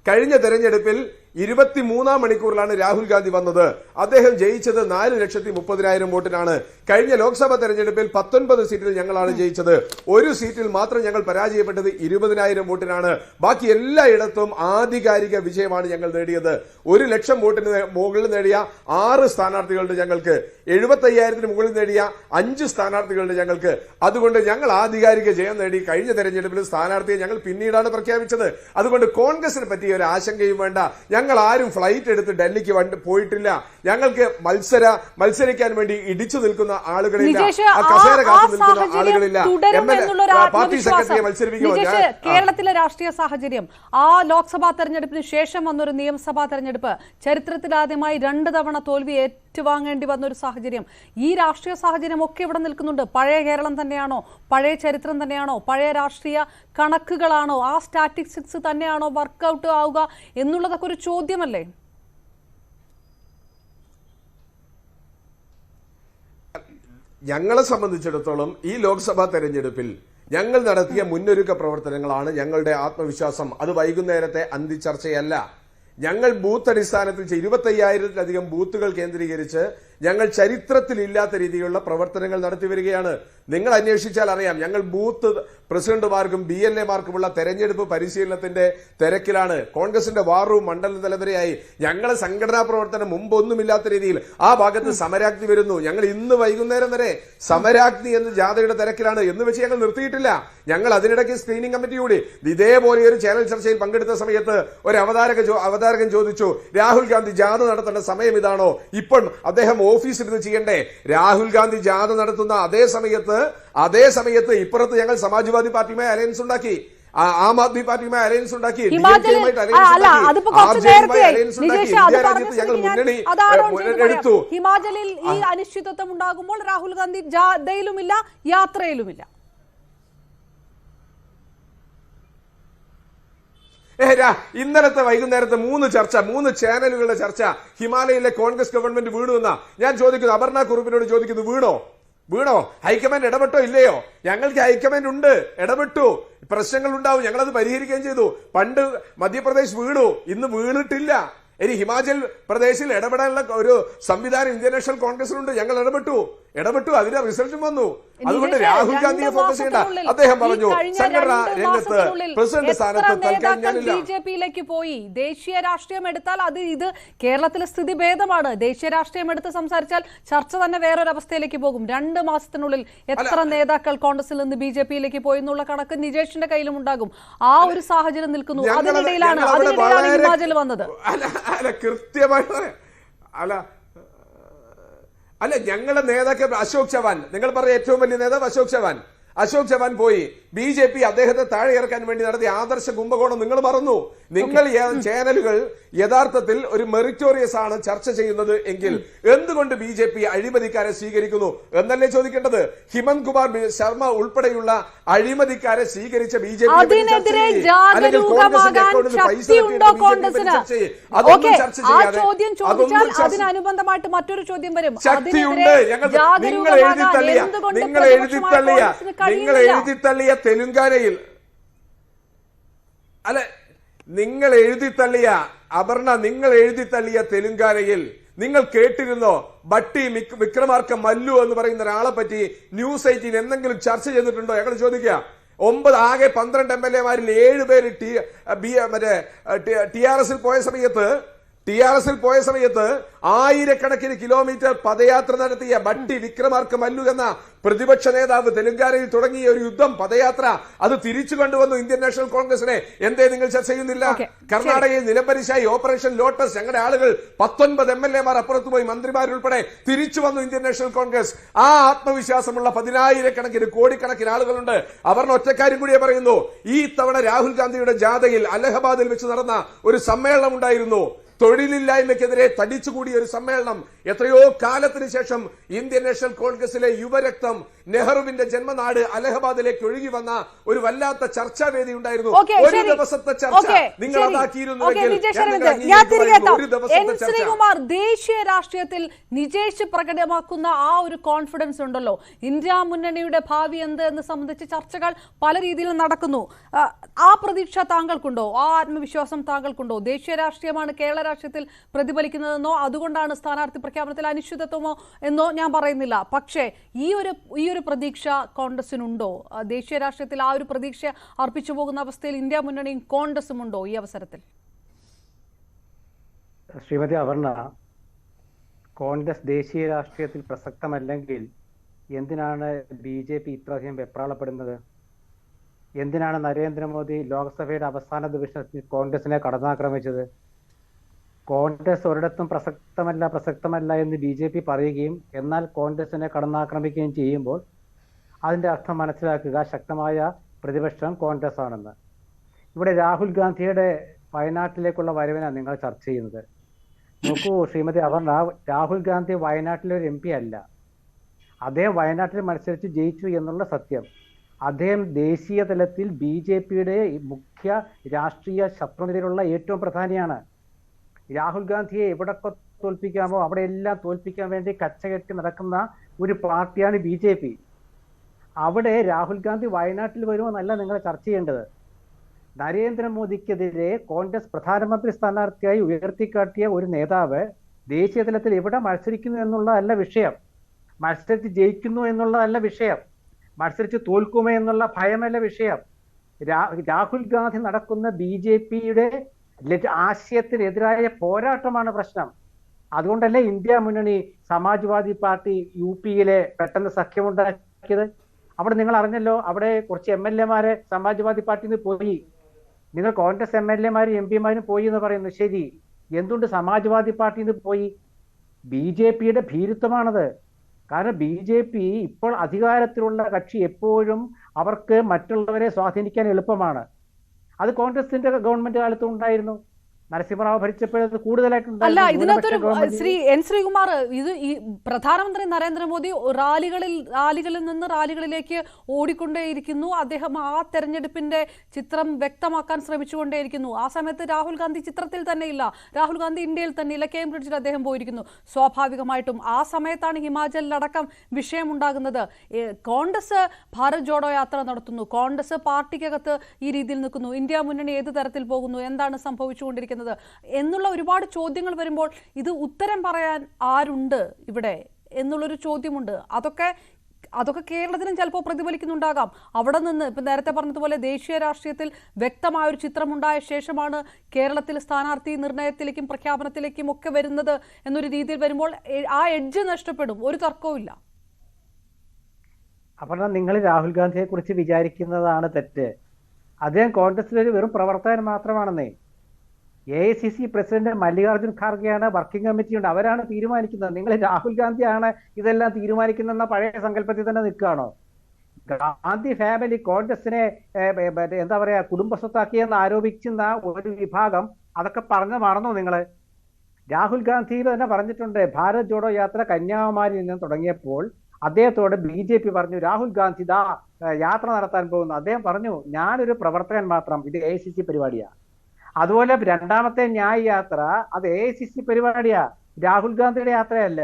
കഴിഞ്ഞ തെരഞ്ഞെടുപ്പിൽ 23 മണിക്കൂറിലാണ് രാഹുൽ ഗാന്ധി വന്നത്. അദ്ദേഹം ജയിച്ചത് 4,30,000 വോട്ടിനാണ്. കഴിഞ്ഞ ലോക്സഭാ തെരഞ്ഞെടുപ്പിൽ 19 സീറ്റിൽ ഞങ്ങളാണ് ജയിച്ചത്. ഒരു സീറ്റിൽ മാത്രം ഞങ്ങൾ പരാജയപ്പെട്ടത് 20,000 വോട്ടിനാണ്. ബാക്കി എല്ലായിടത്തും ആധികാരിക വിജയമാണ് ഞങ്ങൾ നേടിയത്. 1,00,000 വോട്ടിന് മുകളിൽ നേടിയ 6 സ്ഥാനാർത്ഥികളുണ്ട് ഞങ്ങൾക്ക്. 75,000 മുകളിൽ നേടിയ 5 സ്ഥാനാർത്ഥികളുണ്ട് ഞങ്ങൾക്ക്. അതുകൊണ്ട് ഞങ്ങൾ ആധികാരിക ജയം നേടി. കഴിഞ്ഞ തെരഞ്ഞെടുപ്പിൽ സ്ഥാനാർത്ഥിയെ ഞങ്ങൾ പിന്നീടാണ് പ്രഖ്യാപിച്ചത്. അതുകൊണ്ട് കോൺഗ്രസിനെ പറ്റിയ ഒരു ആശങ്കയും വേണ്ട. ഞങ്ങൾ ആരും ഫ്ലൈറ്റ് എടുത്ത് ഡൽഹിക്ക് പോയിട്ടില്ല. ഞങ്ങൾക്ക് മത്സരിക്കാൻ വേണ്ടി ഇടിച്ചു നിൽക്കുന്ന ആളുകളില്ല, കസേര കാത്തു നിൽക്കുന്ന ആളുകളില്ല. പാർട്ടി സെക്രട്ടറിയെ മത്സരിപ്പിക്കുമോ? കേരളത്തിലെ രാഷ്ട്രീയ സാഹചര്യം, ആ ലോക്സഭാ തെരഞ്ഞെടുപ്പിന് ശേഷം വന്നൊരു നിയമസഭാ തെരഞ്ഞെടുപ്പ്, ചരിത്രത്തിലാദ്യമായി 2 തവണ തോൽവി ഏറ്റുവാങ്ങേണ്ടി വന്ന ഒരു സാഹചര്യം, ഈ രാഷ്ട്രീയ സാഹചര്യം ഒക്കെ ഇവിടെ നിൽക്കുന്നുണ്ട്. പഴയ കേരളം തന്നെയാണോ? പഴയ ചരിത്രം തന്നെയാണോ? പഴയ രാഷ്ട്രീയ കണക്കുകളാണോ? ആ സ്റ്റാറ്റിസ്റ്റിക്സ് തന്നെയാണോ വർക്ക്ഔട്ട് ആവുക എന്നുള്ളതൊക്കെ ഒരു ചോദ്യമല്ലേ? ഞങ്ങളെ സംബന്ധിച്ചിടത്തോളം ഈ ലോക്സഭാ തെരഞ്ഞെടുപ്പിൽ ഞങ്ങൾ നടത്തിയ മുന്നൊരുക്ക പ്രവർത്തനങ്ങളാണ് ഞങ്ങളുടെ ആത്മവിശ്വാസം. അത് വൈകുന്നേരത്തെ അന്തിച്ചർച്ചയല്ല. ഞങ്ങൾ ബൂത്ത് അടിസ്ഥാനത്തിൽ 25,000-ലധികം ബൂത്തുകൾ കേന്ദ്രീകരിച്ച് ഞങ്ങൾ ചരിത്രത്തിലില്ലാത്ത രീതിയിലുള്ള പ്രവർത്തനങ്ങൾ നടത്തി വരികയാണ്. നിങ്ങൾ അന്വേഷിച്ചാൽ അറിയാം, ഞങ്ങൾ ബൂത്ത് പ്രസിഡന്റുമാർക്കും BLAമാർക്കുമുള്ള തെരഞ്ഞെടുപ്പ് പരിശീലനത്തിന്റെ തിരക്കിലാണ്. കോൺഗ്രസിന്റെ വാർ റൂം മണ്ഡല തലവരെയായി ഞങ്ങളെ സംഘടനാ പ്രവർത്തനം മുമ്പൊന്നുമില്ലാത്ത രീതിയിൽ ആ ഭാഗത്ത് സമരാഗ്നി വരുന്നു. ഞങ്ങൾ ഇന്ന് വൈകുന്നേരം വരെ സമരാഗ്നി എന്ന ജാഥയുടെ തിരക്കിലാണ്. എന്ന് വെച്ച് ഞങ്ങൾ നിർത്തിയിട്ടില്ല. ഞങ്ങൾ അതിനിടയ്ക്ക് സ്ക്രീനിംഗ് കമ്മിറ്റി കൂടി ഇതേപോലെ ഒരു ചാനൽ ചർച്ചയിൽ പങ്കെടുത്ത സമയത്ത് ഒരു അവതാരകൻ ചോദിച്ചു, രാഹുൽ ഗാന്ധി ജാഥ നടത്തേണ്ട സമയം ഇതാണോ? ഇപ്പോൾ അദ്ദേഹം ഓഫീസിലിരുന്ന് ചെയ്യണ്ടേ? രാഹുൽ ഗാന്ധി ജാഥ നടത്തുന്ന അതേ സമയത്ത് ഇപ്പുറത്ത് ഞങ്ങൾ സമാജ്വാദി പാർട്ടിയുമായി അലയൻസ് ഉണ്ടാക്കി, ആം ആദ്മി പാർട്ടിയുമായി അലയൻസ് ഉണ്ടാക്കി, എടുത്തു. ഹിമാചലിൽ ഈ അനിശ്ചിതത്വം ഉണ്ടാകുമ്പോൾ രാഹുൽ ഗാന്ധി ജാഥയിലുമില്ല, യാത്രയിലുമില്ല. ഇന്നലത്തെ വൈകുന്നേരത്തെ 3 ചാനലുകളുടെ ചർച്ച ഹിമാലയയിലെ കോൺഗ്രസ് ഗവൺമെന്റ് വീണു എന്നാ ഞാൻ ചോദിക്കുന്നു. അപർണ കുറുപ്പിനോട് ചോദിക്കുന്നു, വീണോ? ഹൈക്കമാൻഡ് ഇടപെട്ടോ ഇല്ലയോ? ഞങ്ങൾക്ക് ഹൈക്കമാൻഡ് ഉണ്ട്, ഇടപെട്ടു. പ്രശ്നങ്ങൾ ഉണ്ടാവും, ഞങ്ങളത് പരിഹരിക്കുകയും ചെയ്തു. പണ്ട് മധ്യപ്രദേശ് വീണു, ഇന്ന് വീണിട്ടില്ല. ഇനി ഹിമാചൽ പ്രദേശിൽ ഇടപെടാനുള്ള ഒരു സംവിധാനം ഇന്ത്യൻ നാഷണൽ കോൺഗ്രസിനുണ്ട്. ഞങ്ങൾ ഇടപെട്ടു, അതിന്റെ റിസൾട്ടും വന്നു. അതുകൊണ്ട് രാഹുൽ ഗാന്ധിയെ ഫോക്കസ് ചെയ്യേണ്ട. അദ്ദേഹം പറഞ്ഞു സംഘടനാ രംഗത്ത് പ്രസിഡന്റ് സ്ഥാനത്ത് തൽക്കാലം BJPയിലേക്ക് പോയി. ദേശീയ രാഷ്ട്രീയം എടുത്താൽ ഇത് കേരളത്തിലെ സ്ഥിതി ഭേദമാണ്. ദേശീയ രാഷ്ട്രീയം എടുത്ത് സംസാരിച്ചാൽ ചർച്ച തന്നെ വേറൊരവസ്ഥയിലേക്ക് പോകും. 2 മാസത്തിനുള്ളിൽ എത്ര നേതാക്കൾ കോൺഗ്രസിൽ നിന്ന് BJPയിലേക്ക് പോയി എന്നുള്ള കണക്ക് നിജേഷിന്റെ കയ്യിലും ഉണ്ടാകും. ആ ഒരു സാഹചര്യം നിൽക്കുന്നു. അതിനിടയിലാണ് ഹിമാചൽ വന്നത്. കൃത്യമായിട്ട് അല്ല ഞങ്ങളുടെ നേതാക്കൾ അശോക് ചവാൻ, നിങ്ങൾ പറഞ്ഞ ഏറ്റവും വലിയ നേതാവ് അശോക് ചവാൻ പോയി. BJP അദ്ദേഹത്തെ താഴെ ഇറക്കാൻ വേണ്ടി നടത്തിയ ആദർശ കുംഭകോണം നിങ്ങൾ മറന്നു. നിങ്ങൾ ചാനലുകൾ യഥാർത്ഥത്തിൽ ഒരു മെറിറ്റോറിയസ് ആണ് ചർച്ച ചെയ്യുന്നത് എങ്കിൽ എന്തുകൊണ്ട് BJP അഴിമതിക്കാരെ സ്വീകരിക്കുന്നു എന്നല്ലേ ചോദിക്കേണ്ടത്? ഹിമന്ത് കുമാർ ശർമ്മ ഉൾപ്പെടെയുള്ള അഴിമതിക്കാരെ സ്വീകരിച്ച BJP അതിനനുബന്ധമായിട്ട് മറ്റൊരു ചോദ്യം വരും. ശക്തിയുണ്ട്. നിങ്ങൾ എഴുതിത്തള്ളിയ തെലുങ്കാനയിൽ നിങ്ങൾ എഴുതിത്തള്ളിയ തെലുങ്കാനയിൽ നിങ്ങൾ കേട്ടിരുന്നോ? ബട്ടി വിക്രമാർക്ക മല്ലു എന്ന് പറയുന്ന ഒരാളെ പറ്റി ന്യൂസ് 18 എന്തെങ്കിലും ചർച്ച ചെയ്തിട്ടുണ്ടോ? ഞങ്ങൾ ചോദിക്കുക. 9 12 MLAമാരിൽ 7 പേര് TRSൽ പോയ സമയത്ത് ആയിരക്കണക്കിന് കിലോമീറ്റർ പദയാത്ര നടത്തിയ ബട്ടി വിക്രമാർക്ക മല്ലു എന്ന പ്രതിപക്ഷ നേതാവ് തെലുങ്കാനയിൽ തുടങ്ങിയ ഒരു യുദ്ധം, പദയാത്ര, അത് തിരിച്ചു കൊണ്ടുവന്നു ഇന്ത്യൻ നാഷണൽ കോൺഗ്രസിനെ. എന്തേ നിങ്ങൾ ചർച്ച ചെയ്യുന്നില്ല? കർണാടകയിൽ നിലംപരിശായി ഓപ്പറേഷൻ ലോട്ടസ്, ഞങ്ങളുടെ ആളുകൾ 19 MLAമാർ അപ്പുറത്ത് പോയി, മന്ത്രിമാരുൾപ്പെടെ തിരിച്ചു വന്നു ഇന്ത്യൻ നാഷണൽ കോൺഗ്രസ്. ആ ആത്മവിശ്വാസമുള്ള 10,000-കണക്കിന് കോടിക്കണക്കിന് ആളുകളുണ്ട്. അവർ ഒറ്റക്കാര്യം കൂടിയേ പറയുന്നു. ഈ തവണ രാഹുൽ ഗാന്ധിയുടെ ജാഥയിൽ അലഹബാദിൽ വെച്ച് നടന്ന ഒരു സമ്മേളനം ഉണ്ടായിരുന്നു. തൊഴിലില്ലായ്മയ്ക്കെതിരെ തടിച്ചുകൂടിയ ഒരു സമ്മേളനം. എത്രയോ കാലത്തിന് ശേഷം ഇന്ത്യൻ നാഷണൽ കോൺഗ്രസിലെ യുവരക്തം നെഹ്റുവിന്റെ ജന്മനാട് അലഹബാദിലേക്ക് ഒഴുകി വന്ന ഒരു വല്ലാത്ത ചർച്ചാവേദി ഉണ്ടായിരുന്നു. ഒരു ദിവസത്തെ ചർച്ച നിങ്ങൾ അതാക്കിയിരുന്നുവെങ്കിൽ ശ്രീകുമാർ, ദേശീയ രാഷ്ട്രീയത്തിൽ നിജേഷ് പ്രകടമാക്കുന്ന ആ ഒരു കോൺഫിഡൻസ് ഉണ്ടല്ലോ, ഇന്ത്യ മുന്നണിയുടെ ഭാവി എന്ത് എന്ന് സംബന്ധിച്ച് ചർച്ചകൾ പല രീതിയിലും നടക്കുന്നു. ആ പ്രതീക്ഷ താങ്കൾക്കുണ്ടോ? ആ ആത്മവിശ്വാസം താങ്കൾക്കുണ്ടോ? ദേശീയ രാഷ്ട്രീയമാണ് കേരള രാഷ്ട്രീയത്തിൽ പ്രതിഫലിക്കുന്നതെന്നോ അതുകൊണ്ടാണ് സ്ഥാനാർത്ഥി പ്രഖ്യാപനത്തിൽ അനിശ്ചിതത്വമോ എന്നോ ഞാൻ പറയുന്നില്ല. പക്ഷേ ഈ ഒരു പ്രതീക്ഷ കോൺഗ്രസിനുണ്ടോ? ദേശീയ രാഷ്ട്രീയത്തിൽ ആ ഒരു പ്രതീക്ഷ അർപ്പിച്ചു പോകുന്ന അവസ്ഥയിൽ ഇന്ത്യ മുന്നണിയും കോൺഗ്രസും ഉണ്ടോ ഈ അവസരത്തിൽ? ശ്രീമതി അപർണ, കോൺഗ്രസ് ദേശീയ രാഷ്ട്രീയത്തിൽ പ്രസക്തമല്ലെങ്കിൽ എന്തിനാണ് BJP ഇത്രയധികം വെപ്രാളപ്പെടുന്നത്? എന്തിനാണ് നരേന്ദ്രമോദി ലോക്സഭയുടെ അവസാന ദിനത്തിൽ കോൺഗ്രസിനെ കടന്നാക്രമിച്ചത്? കോൺഗ്രസ് ഒരിടത്തും പ്രസക്തമല്ല എന്ന് BJP പറയുകയും എന്നാൽ കോൺഗ്രസിനെ കടന്നാക്രമിക്കുകയും ചെയ്യുമ്പോൾ അതിൻ്റെ അർത്ഥം മനസ്സിലാക്കുക, ശക്തമായ പ്രതിപക്ഷം കോൺഗ്രസ് ആണെന്ന്. ഇവിടെ രാഹുൽ ഗാന്ധിയുടെ വയനാട്ടിലേക്കുള്ള വരവിനാണ് നിങ്ങൾ ചർച്ച ചെയ്യുന്നത്. നോക്കൂ ശ്രീമതി അപർണ, രാഹുൽ ഗാന്ധി വയനാട്ടിലെ ഒരു MP അല്ല. അദ്ദേഹം വയനാട്ടിൽ മത്സരിച്ച് ജയിച്ചു എന്നുള്ള സത്യം. അദ്ദേഹം ദേശീയ തലത്തിൽ BJPയുടെ മുഖ്യ രാഷ്ട്രീയ ശത്രുനിരയിലുള്ള ഏറ്റവും പ്രധാനിയാണ്. രാഹുൽ ഗാന്ധിയെ എവിടൊക്കെ തോൽപ്പിക്കാമോ അവിടെയെല്ലാം തോൽപ്പിക്കാൻ വേണ്ടി കച്ചകെട്ടി നടക്കുന്ന ഒരു പാർട്ടിയാണ് BJP. അവിടെ രാഹുൽ ഗാന്ധി വയനാട്ടിൽ വരുമെന്നല്ല നിങ്ങൾ ചർച്ച ചെയ്യേണ്ടത്. നരേന്ദ്രമോദിക്കെതിരെ കോൺഗ്രസ് പ്രധാനമന്ത്രി സ്ഥാനാർത്ഥിയായി ഉയർത്തിക്കാട്ടിയ ഒരു നേതാവ് ദേശീയ തലത്തിൽ എവിടെ മത്സരിക്കുന്നു എന്നുള്ളതല്ല വിഷയം, മത്സരിച്ച് ജയിക്കുന്നു എന്നുള്ളതല്ല വിഷയം, മത്സരിച്ച് തോൽക്കുമോ എന്നുള്ള ഭയമല്ല വിഷയം. രാഹുൽ ഗാന്ധി നടക്കുന്ന BJPയുടെ ആശയത്തിനെതിരായ പോരാട്ടമാണ് പ്രശ്നം. അതുകൊണ്ടല്ലേ ഇന്ത്യ മുന്നണി സമാജ്വാദി പാർട്ടി UPയിലെ പെട്ടെന്ന് സഖ്യമുണ്ടാക്കിയത്? അവിടെ നിങ്ങൾ അറിഞ്ഞല്ലോ, അവിടെ കുറച്ച് MLA-മാരെ സമാജ്വാദി പാർട്ടിയിൽ നിന്ന് പോയി. നിങ്ങൾ കോൺഗ്രസ് MLA-മാരും MP-മാരും പോയി എന്ന് പറയുന്നു. ശരി, എന്തുകൊണ്ട് സമാജ്വാദി പാർട്ടിയിൽ നിന്ന് പോയി? BJPയുടെ ഭീരുത്വമാണത്. കാരണം BJP ഇപ്പോൾ അധികാരത്തിലുള്ള കക്ഷി എപ്പോഴും അവർക്ക് മറ്റുള്ളവരെ സ്വാധീനിക്കാൻ എളുപ്പമാണ്. അത് കോൺഗ്രസിന്റെ ഗവൺമെന്റ് കാലത്തും ഉണ്ടായിരുന്നു. നരസിംഹറാവു ഭരിച്ചപ്പോഴത് കൂടുതലായിട്ടുണ്ടായിരുന്നു. അല്ല, ഇതിനകത്തൊരു ശ്രീകുമാർ, ഇത് ഈ പ്രധാനമന്ത്രി നരേന്ദ്രമോദി റാലികളിൽ നിന്ന് റാലികളിലേക്ക് ഓടിക്കൊണ്ടേയിരിക്കുന്നു. അദ്ദേഹം ആ തെരഞ്ഞെടുപ്പിന്റെ ചിത്രം വ്യക്തമാക്കാൻ ശ്രമിച്ചുകൊണ്ടേയിരിക്കുന്നു. ആ സമയത്ത് രാഹുൽ ഗാന്ധി ചിത്രത്തിൽ തന്നെ ഇല്ല. രാഹുൽ ഗാന്ധി ഇന്ത്യയിൽ തന്നെ ഇല്ല, കേംബ്രിഡ്ജിൽ അദ്ദേഹം പോയിരിക്കുന്നു. സ്വാഭാവികമായിട്ടും ആ സമയത്താണ് ഹിമാചലിലടക്കം വിഷയമുണ്ടാകുന്നത്. കോൺഗ്രസ് ഭാരത് ജോഡോ യാത്ര നടത്തുന്നു, കോൺഗ്രസ് പാർട്ടിക്കകത്ത് ഈ രീതിയിൽ നിൽക്കുന്നു. ഇന്ത്യ മുന്നണി ഏത് തരത്തിൽ പോകുന്നു, എന്താണ് സംഭവിച്ചുകൊണ്ടിരിക്കുന്നത് എന്നുള്ള ഒരുപാട് ചോദ്യങ്ങൾ വരുമ്പോൾ ഇത് ഉത്തരം പറയാൻ ആരുണ്ട് ഇവിടെ എന്നുള്ളൊരു ചോദ്യമുണ്ട്. അതൊക്കെ കേരളത്തിലും ചിലപ്പോൾ പ്രതിഫലിക്കുന്നുണ്ടാകാം. അവിടെ നിന്ന് ഇപ്പം നേരത്തെ പറഞ്ഞതുപോലെ ദേശീയ രാഷ്ട്രീയത്തിൽ വ്യക്തമായൊരു ചിത്രമുണ്ടായ ശേഷമാണ് കേരളത്തിൽ സ്ഥാനാർത്ഥി നിർണയത്തിലേക്കും പ്രഖ്യാപനത്തിലേക്കും ഒക്കെ വരുന്നത് എന്നൊരു രീതിയിൽ വരുമ്പോൾ ആ എഡ്ജ് നഷ്ടപ്പെടും, ഒരു തർക്കവുമില്ല. അപ്പോൾ നിങ്ങൾ രാഹുൽ ഗാന്ധിയെ കുറിച്ച് വിചാരിക്കുന്നതാണ് തെറ്റ്. അദ്ദേഹം കോൺഗ്രസിലൊരു വെറും പ്രവർത്തകൻ മാത്രമാണെന്നേ. AICC പ്രസിഡന്റ് മല്ലികാർജുൻ ഖാർഗെയാണ്, വർക്കിംഗ് കമ്മിറ്റി ഉണ്ട്, അവരാണ് തീരുമാനിക്കുന്നത്. നിങ്ങൾ രാഹുൽ ഗാന്ധിയാണ് ഇതെല്ലാം തീരുമാനിക്കുന്ന പഴയ സങ്കല്പത്തിൽ തന്നെ നിൽക്കുകയാണോ? ഗാന്ധി ഫാമിലി കോൺഗ്രസിനെ എന്താ പറയാ കുടുംബസ്വത്താക്കിയെന്ന് ആരോപിക്കുന്ന ഒരു വിഭാഗം അതൊക്കെ മറന്നോ നിങ്ങൾ? രാഹുൽ ഗാന്ധി തന്നെ പറഞ്ഞിട്ടുണ്ട്, ഭാരത് ജോഡോ യാത്ര കന്യാകുമാരിയിൽ നിന്ന് തുടങ്ങിയപ്പോൾ അദ്ദേഹത്തോട് BJP പറഞ്ഞു, രാഹുൽ ഗാന്ധി യാത്ര നടത്താൻ പോകുന്നു. അദ്ദേഹം പറഞ്ഞു, ഞാനൊരു പ്രവർത്തകൻ മാത്രം, ഇത് AICC പരിപാടിയാണ്. അതുപോലെ രണ്ടാമത്തെ ന്യായ് യാത്ര അത് AICC പരിപാടിയാ, രാഹുൽ ഗാന്ധിയുടെ യാത്രയല്ല.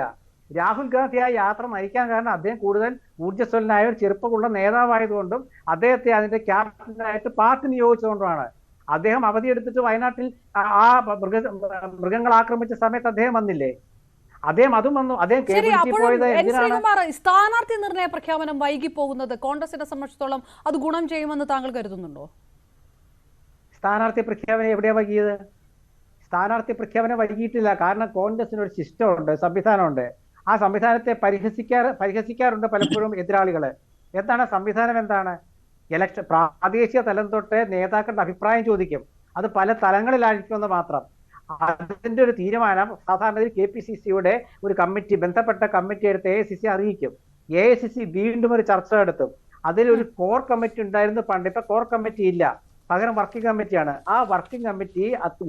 രാഹുൽ ഗാന്ധി ആ യാത്ര നയിക്കാൻ കാരണം അദ്ദേഹം കൂടുതൽ ഊർജ്ജസ്വലനായ ഒരു ചെറുപ്പമുള്ള നേതാവായതുകൊണ്ടും അദ്ദേഹത്തെ അതിന്റെ ക്യാപ്റ്റനായിട്ട് പാർട്ടി നിയോഗിച്ചുകൊണ്ടുമാണ്. അദ്ദേഹം അവധിയെടുത്തിട്ട് വയനാട്ടിൽ ആ മൃഗങ്ങൾ ആക്രമിച്ച സമയത്ത് അദ്ദേഹം വന്നില്ലേ? അദ്ദേഹം അതും വന്നു. അദ്ദേഹം സ്ഥാനാർത്ഥി നിർണയ പ്രഖ്യാപനം വൈകി പോകുന്നത് കോൺഗ്രസിനെ സംബന്ധിച്ചിടത്തോളം അത് ഗുണം ചെയ്യുമെന്ന് താങ്കൾ കരുതുന്നുണ്ടോ? സ്ഥാനാർത്ഥി പ്രഖ്യാപനം എവിടെയാ വൈകിയത്? സ്ഥാനാർത്ഥി പ്രഖ്യാപനം വൈകിയിട്ടില്ല. കാരണം കോൺഗ്രസിന് ഒരു സിസ്റ്റം ഉണ്ട്, സംവിധാനമുണ്ട്. ആ സംവിധാനത്തെ പരിഹസിക്കാറുണ്ട് പലപ്പോഴും എതിരാളികള്. എന്താണ് സംവിധാനം? എന്താണ്? ഇലക്ഷൻ പ്രാദേശിക തലം തൊട്ട് നേതാക്കളുടെ അഭിപ്രായം ചോദിക്കും. അത് പല തലങ്ങളിലായിരിക്കുമെന്ന് മാത്രം. അതിന്റെ ഒരു തീരുമാനം സാധാരണ KPCCയുടെ ഒരു കമ്മിറ്റി, ബന്ധപ്പെട്ട കമ്മിറ്റി എടുത്ത് AICC അറിയിക്കും. AICC വീണ്ടും ഒരു ചർച്ച നടത്തും. അതിലൊരു കോർ കമ്മിറ്റി ഉണ്ടായിരുന്നു പണ്ട്, ഇപ്പൊ കോർ കമ്മിറ്റി ഇല്ല, പകരം വർക്കിംഗ് കമ്മിറ്റിയാണ്. ആ വർക്കിംഗ് കമ്മിറ്റി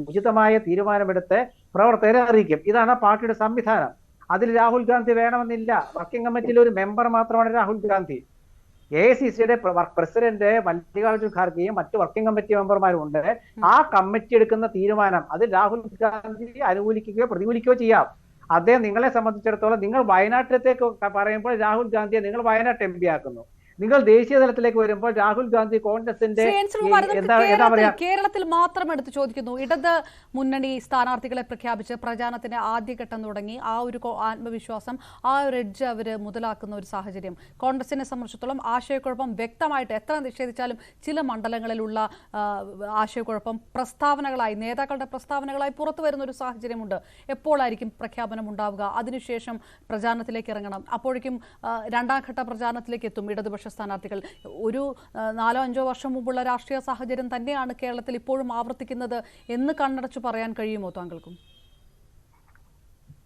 ഉചിതമായ തീരുമാനമെടുത്ത് പ്രവർത്തകരെ അറിയിക്കും. ഇതാണ് പാർട്ടിയുടെ സംവിധാനം. അതിൽ രാഹുൽ ഗാന്ധി വേണമെന്നില്ല. വർക്കിംഗ് കമ്മിറ്റിയിൽ ഒരു മെമ്പർ മാത്രമാണ് രാഹുൽ ഗാന്ധി. AICCയുടെ പ്രസിഡന്റ് മല്ലികാർജുൻ ഖാർഗെയും മറ്റു വർക്കിംഗ് കമ്മിറ്റി മെമ്പർമാരും ഉണ്ട്. ആ കമ്മിറ്റി എടുക്കുന്ന തീരുമാനം അതിൽ രാഹുൽ ഗാന്ധി അനുകൂലിക്കുകയോ പ്രതികൂലിക്കുകയോ ചെയ്യാം. അദ്ദേഹം നിങ്ങളെ സംബന്ധിച്ചിടത്തോളം നിങ്ങൾ വയനാട്ടിലേക്ക് പറയുമ്പോൾ രാഹുൽ ഗാന്ധിയെ നിങ്ങൾ വയനാട്ട് MP ആക്കുന്നു. നിങ്ങൾ ദേശീയ തലത്തിലേക്ക് വരുമ്പോൾ രാഹുൽ ഗാന്ധി കോൺഗ്രസിന്റെ കേരളത്തിൽ മാത്രം എടുത്തു ചോദിക്കുന്നു. ഇടത് മുന്നണി സ്ഥാനാർത്ഥികളെ പ്രഖ്യാപിച്ച് പ്രചാരണത്തിന്റെ ആദ്യഘട്ടം തുടങ്ങി. ആ ഒരു ആത്മവിശ്വാസം, ആ ഒരു എഡ്ജ് അവർ മുതലാക്കുന്ന ഒരു സാഹചര്യം കോൺഗ്രസിനെ സംബന്ധിച്ചിടത്തോളം ആശയക്കുഴപ്പം വ്യക്തമായിട്ട് എത്ര നിഷേധിച്ചാലും ചില മണ്ഡലങ്ങളിലുള്ള ആശയക്കുഴപ്പം പ്രസ്താവനകളായി, നേതാക്കളുടെ പ്രസ്താവനകളായി പുറത്തു വരുന്ന ഒരു സാഹചര്യമുണ്ട്. എപ്പോഴായിരിക്കും പ്രഖ്യാപനം ഉണ്ടാവുക? അതിനുശേഷം പ്രചാരണത്തിലേക്ക് ഇറങ്ങണം. അപ്പോഴേക്കും രണ്ടാം ഘട്ട പ്രചാരണത്തിലേക്ക് എത്തും ഇടതുപക്ഷ സ്ഥാനാർത്ഥികൾ. ഒരു 4-5 വർഷം മുമ്പുള്ള രാഷ്ട്രീയ സാഹചര്യം തന്നെയാണ് കേരളത്തിൽ ഇപ്പോഴും ആവർത്തിക്കുന്നത് എന്ന് കണ്ണടച്ചു പറയാൻ കഴിയുമോ താങ്കൾക്കും?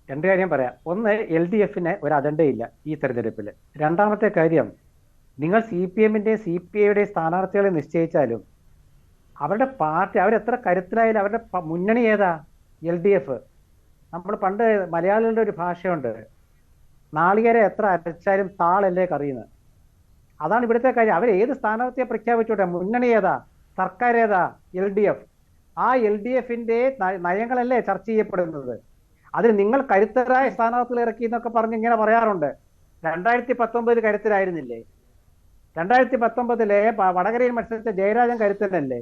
രണ്ട് കാര്യം പറയാം. ഒന്ന്, LDFന് ഒരു അജണ്ടയില്ല ഈ തെരഞ്ഞെടുപ്പിൽ. രണ്ടാമത്തെ കാര്യം, നിങ്ങൾ CPMന്റെയും CPIയുടെയും സ്ഥാനാർത്ഥികളെ നിശ്ചയിച്ചാലും അവരുടെ പാർട്ടി അവരെത്ര കരുത്തരായാലും അവരുടെ മുന്നണി ഏതാ? LDF. നമ്മൾ പണ്ട് മലയാളികളുടെ ഒരു ഭാഷയുണ്ട്, നാളികേരം എത്ര അരച്ചാലും താളല്ലേ കറിയുന്നത്. അതാണ് ഇവിടുത്തെ കാര്യം. അവർ ഏത് സ്ഥാനാർത്ഥിയെ പ്രഖ്യാപിച്ചോട്ടെ, മുന്നണി ഏതാ, സർക്കാർ ഏതാ? LDF. ആ LDFന്റെ നയങ്ങളല്ലേ ചർച്ച ചെയ്യപ്പെടുന്നത്. അതിൽ നിങ്ങൾ കരുത്തരായ സ്ഥാനാർത്ഥികൾ ഇറക്കി എന്നൊക്കെ പറഞ്ഞ് ഇങ്ങനെ പറയാറുണ്ട്. 2019 കരുത്തരായിരുന്നില്ലേ? 2019 വടകരയിൽ മത്സരിച്ച ജയരാജൻ കരുത്തനല്ലേ?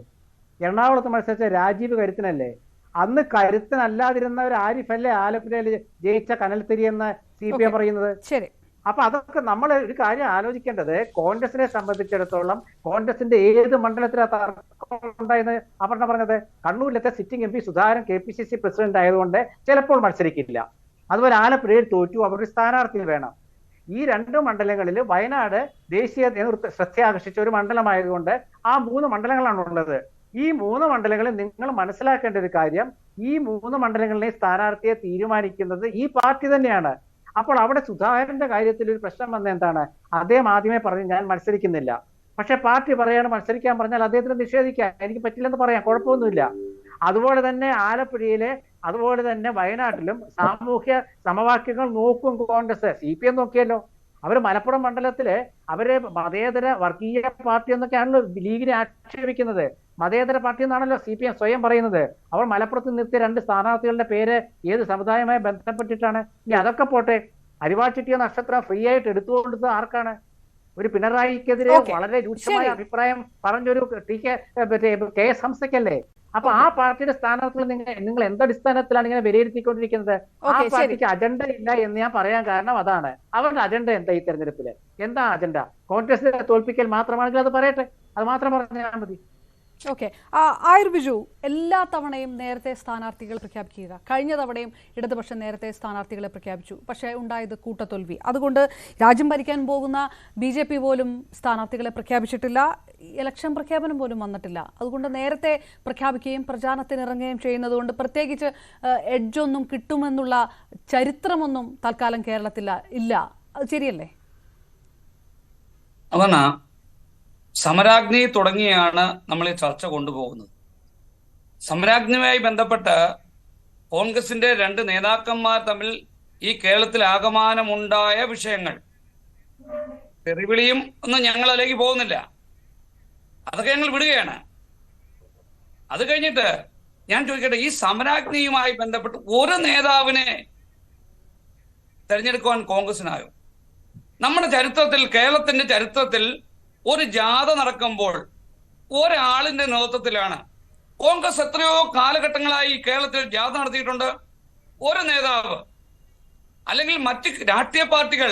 എറണാകുളത്ത് മത്സരിച്ച രാജീവ് കരുത്തനല്ലേ? അന്ന് കരുത്തനല്ലാതിരുന്ന ഒരു ആരിഫല്ലേ ആലപ്പുഴയിൽ ജയിച്ച കനൽത്തിരി എന്ന് CPM പറയുന്നത്. ശരി. അപ്പൊ അതൊക്കെ നമ്മൾ ഒരു കാര്യം ആലോചിക്കേണ്ടത്, കോൺഗ്രസിനെ സംബന്ധിച്ചിടത്തോളം കോൺഗ്രസിന്റെ ഏത് മണ്ഡലത്തിലാണ് തർക്കം ഉണ്ടായെന്ന് അപർണ പറഞ്ഞത്? കണ്ണൂരിലത്തെ sitting MP Sudhakaran KPCC president ആയതുകൊണ്ട് ചിലപ്പോൾ മത്സരിക്കില്ല. അതുപോലെ ആലപ്പുഴയിൽ തോറ്റു, അവരുടെ സ്ഥാനാർത്ഥി വേണം. ഈ 2 മണ്ഡലങ്ങളിൽ വയനാട് ദേശീയ നേതൃത്വ ശ്രദ്ധയാകർഷിച്ച ഒരു മണ്ഡലമായതുകൊണ്ട് ആ 3 മണ്ഡലങ്ങളാണ് ഉള്ളത്. ഈ 3 മണ്ഡലങ്ങളിൽ നിങ്ങൾ മനസ്സിലാക്കേണ്ട ഒരു കാര്യം, ഈ 3 മണ്ഡലങ്ങളിലെ സ്ഥാനാർത്ഥിയെ തീരുമാനിക്കുന്നത് ഈ പാർട്ടി തന്നെയാണ്. അപ്പോൾ അവിടെ സുധാകരന്റെ കാര്യത്തിൽ ഒരു പ്രശ്നം വന്ന എന്താണ്? അദ്ദേഹം ആദ്യമേ പറഞ്ഞു ഞാൻ മത്സരിക്കുന്നില്ല. പക്ഷെ പാർട്ടി പറയാണ് മത്സരിക്കാൻ പറഞ്ഞാൽ അദ്ദേഹത്തിന് നിഷേധിക്കാൻ എനിക്ക് പറ്റില്ലെന്ന് പറയാം, കുഴപ്പമൊന്നുമില്ല. അതുപോലെ തന്നെ ആലപ്പുഴയിലെ, അതുപോലെ തന്നെ വയനാട്ടിലും സാമൂഹ്യ സമവാക്യങ്ങൾ നോക്കും കോൺഗ്രസ്. CPM നോക്കിയല്ലോ. അവർ മലപ്പുറം മണ്ഡലത്തില് അവര് മതേതര വർഗീയ പാർട്ടി എന്നൊക്കെയാണല്ലോ ലീഗിനെ ആക്ഷേപിക്കുന്നത്. മതേതര പാർട്ടി എന്നാണല്ലോ CPM സ്വയം പറയുന്നത്. അവർ മലപ്പുറത്ത് നിർത്തിയ 2 സ്ഥാനാർത്ഥികളുടെ പേര് ഏത് സമുദായവുമായി ബന്ധപ്പെട്ടിട്ടാണ്? ഇനി അതൊക്കെ പോട്ടെ, അരിവാൾ ചിട്ടിയ നക്ഷത്രം ഫ്രീ ആയിട്ട് എടുത്തു കൊടുത്തത് ആർക്കാണ്? ഒരു പിണറായിക്കെതിരെ വളരെ രൂക്ഷമായ അഭിപ്രായം പറഞ്ഞൊരു KS ഹംസയ്ക്കല്ലേ? അപ്പൊ ആ പാർട്ടിയുടെ സ്ഥാനാർത്ഥികൾ നിങ്ങൾ എന്തടിസ്ഥാനത്തിലാണ് ഇങ്ങനെ വിലയിരുത്തിക്കൊണ്ടിരിക്കുന്നത്? ആ പാർട്ടിക്ക് അജണ്ട ഇല്ല എന്ന് ഞാൻ പറയാൻ കാരണം അതാണ്. അവരുടെ അജണ്ട എന്താ ഈ തെരഞ്ഞെടുപ്പില്? എന്താ അജണ്ട? കോൺഗ്രസിനെ തോൽപ്പിക്കൽ മാത്രമാണെങ്കിൽ അത് പറയട്ടെ, അത് മാത്രം പറഞ്ഞാൽ മതി. ഓക്കെ. ആയുർ ബിജു, എല്ലാ തവണയും നേരത്തെ സ്ഥാനാർത്ഥികൾ പ്രഖ്യാപിക്കുക. കഴിഞ്ഞ തവണയും ഇടതുപക്ഷം നേരത്തെ സ്ഥാനാർത്ഥികളെ പ്രഖ്യാപിച്ചു. പക്ഷേ ഉണ്ടായത് കൂട്ടത്തോൽവി. അതുകൊണ്ട് രാജ്യം ഭരിക്കാൻ പോകുന്ന BJP പോലും സ്ഥാനാർത്ഥികളെ പ്രഖ്യാപിച്ചിട്ടില്ല. ഇലക്ഷൻ പ്രഖ്യാപനം പോലും വന്നിട്ടില്ല. അതുകൊണ്ട് നേരത്തെ പ്രഖ്യാപിക്കുകയും പ്രചാരണത്തിനിറങ്ങുകയും ചെയ്യുന്നതുകൊണ്ട് പ്രത്യേകിച്ച് എഡ്ജൊന്നും കിട്ടുമെന്നുള്ള ചരിത്രമൊന്നും തൽക്കാലം കേരളത്തിൽ ഇല്ല. അത് ശരിയല്ലേ? അതാണ് സമരാഗ്നി തുടങ്ങിയാണ് നമ്മൾ ഈ ചർച്ച കൊണ്ടുപോകുന്നത്. സമരാഗ്നിയുമായി ബന്ധപ്പെട്ട് കോൺഗ്രസിന്റെ 2 നേതാക്കന്മാർ തമ്മിൽ ഈ കേരളത്തിൽ ആകമാനമുണ്ടായ വിഷയങ്ങൾ, തെറിവിളിയും ഒന്നും ഞങ്ങൾ അതിലേക്ക് പോകുന്നില്ല, അതൊക്കെ ഞങ്ങൾ വിടുകയാണ്. അത് കഴിഞ്ഞിട്ട് ഞാൻ ചോദിക്കട്ടെ, ഈ സമരാഗ്നിയുമായി ബന്ധപ്പെട്ട് ഒരു നേതാവിനെ തെരഞ്ഞെടുക്കുവാൻ കോൺഗ്രസിനായോ? നമ്മുടെ ചരിത്രത്തിൽ, കേരളത്തിന്റെ ചരിത്രത്തിൽ ഒരു ജാഥ നടക്കുമ്പോൾ ഒരാളിന്റെ നേതൃത്വത്തിലാണ്. കോൺഗ്രസ് എത്രയോ കാലഘട്ടങ്ങളായി കേരളത്തിൽ ജാഥ നടത്തിയിട്ടുണ്ട്. ഒരു നേതാവ് അല്ലെങ്കിൽ മറ്റ് രാഷ്ട്രീയ പാർട്ടികൾ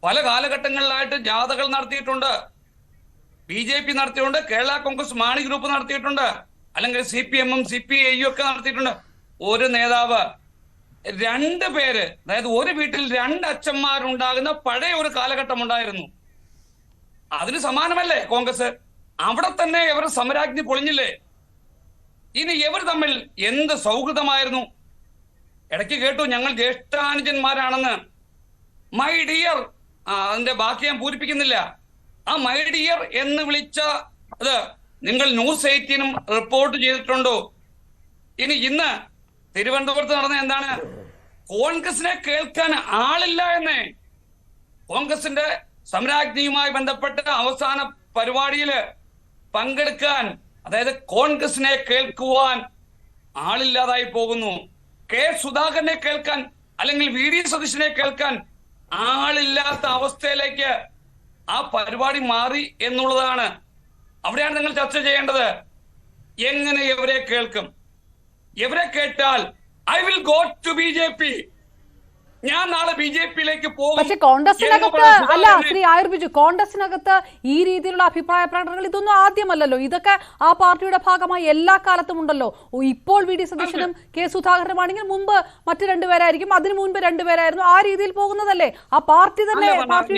പല കാലഘട്ടങ്ങളിലായിട്ട് ജാഥകൾ നടത്തിയിട്ടുണ്ട്. BJP നടത്തിയിട്ടുണ്ട്, കേരള കോൺഗ്രസ് മാണി ഗ്രൂപ്പ് നടത്തിയിട്ടുണ്ട്, അല്ലെങ്കിൽ CPMും CPIയും ഒക്കെ നടത്തിയിട്ടുണ്ട്. ഒരു നേതാവ്, 2 പേര്, അതായത് ഒരു വീട്ടിൽ 2 അച്ഛന്മാരുണ്ടാകുന്ന പഴയ ഒരു കാലഘട്ടം ഉണ്ടായിരുന്നു. അതിന് സമാനമല്ലേ കോൺഗ്രസ്? അവിടെ തന്നെ ഇവർ സമരാഗ്നി പൊളിഞ്ഞില്ലേ? ഇനി ഇവർ തമ്മിൽ എന്ത് സൗഹൃദമായിരുന്നു? ഇടയ്ക്ക് കേട്ടു ഞങ്ങൾ ജ്യേഷ്ഠാനുജന്മാരാണെന്ന്. മൈ ഡിയർ, അതിന്റെ ബാക്കി ഞാൻ പൂരിപ്പിക്കുന്നില്ല. ആ മൈ ഡിയർ എന്ന് വിളിച്ച അത് നിങ്ങൾ ന്യൂസ് 18 റിപ്പോർട്ട് ചെയ്തിട്ടുണ്ടോ? ഇന്ന് തിരുവനന്തപുരത്ത് നടന്ന എന്താണ്? കോൺഗ്രസിനെ കേൾക്കാൻ ആളില്ല എന്നേ. കോൺഗ്രസിന്റെ സമരാജ്ഞിയുമായി ബന്ധപ്പെട്ട അവസാന പരിപാടിയിൽ പങ്കെടുക്കാൻ, അതായത് കോൺഗ്രസിനെ കേൾക്കുവാൻ ആളില്ലാതായി പോകുന്നു. കെ സുധാകരനെ കേൾക്കാൻ അല്ലെങ്കിൽ വി ഡി സതീശനെ കേൾക്കാൻ ആളില്ലാത്ത അവസ്ഥയിലേക്ക് ആ പരിപാടി മാറി എന്നുള്ളതാണ്. അവിടെയാണ് നിങ്ങൾ ചർച്ച ചെയ്യേണ്ടത്. എങ്ങനെ ഇവരെ കേൾക്കും? ഇവരെ കേട്ടാൽ I will go to BJP. ഞാൻ നാളെ BJPയിലേക്ക് പോകും. പക്ഷെ കോൺഗ്രസിനകത്ത് അല്ല ശ്രീ ആയുർബിജു, കോൺഗ്രസിനകത്ത് ഈ രീതിയിലുള്ള അഭിപ്രായ പ്രകടനങ്ങൾ ഇതൊന്നും ആദ്യമല്ലല്ലോ. ഇതൊക്കെ ആ പാർട്ടിയുടെ ഭാഗമായി എല്ലാ കാലത്തും ഉണ്ടല്ലോ. ഇപ്പോൾ വി ഡി സതീശനും കെ സുധാകരനുമാണെങ്കിൽ മുമ്പ് മറ്റു രണ്ടുപേരായിരിക്കും, അതിനു മുൻപ് രണ്ടുപേരായിരുന്നു. ആ രീതിയിൽ പോകുന്നതല്ലേ ആ പാർട്ടി തന്നെ.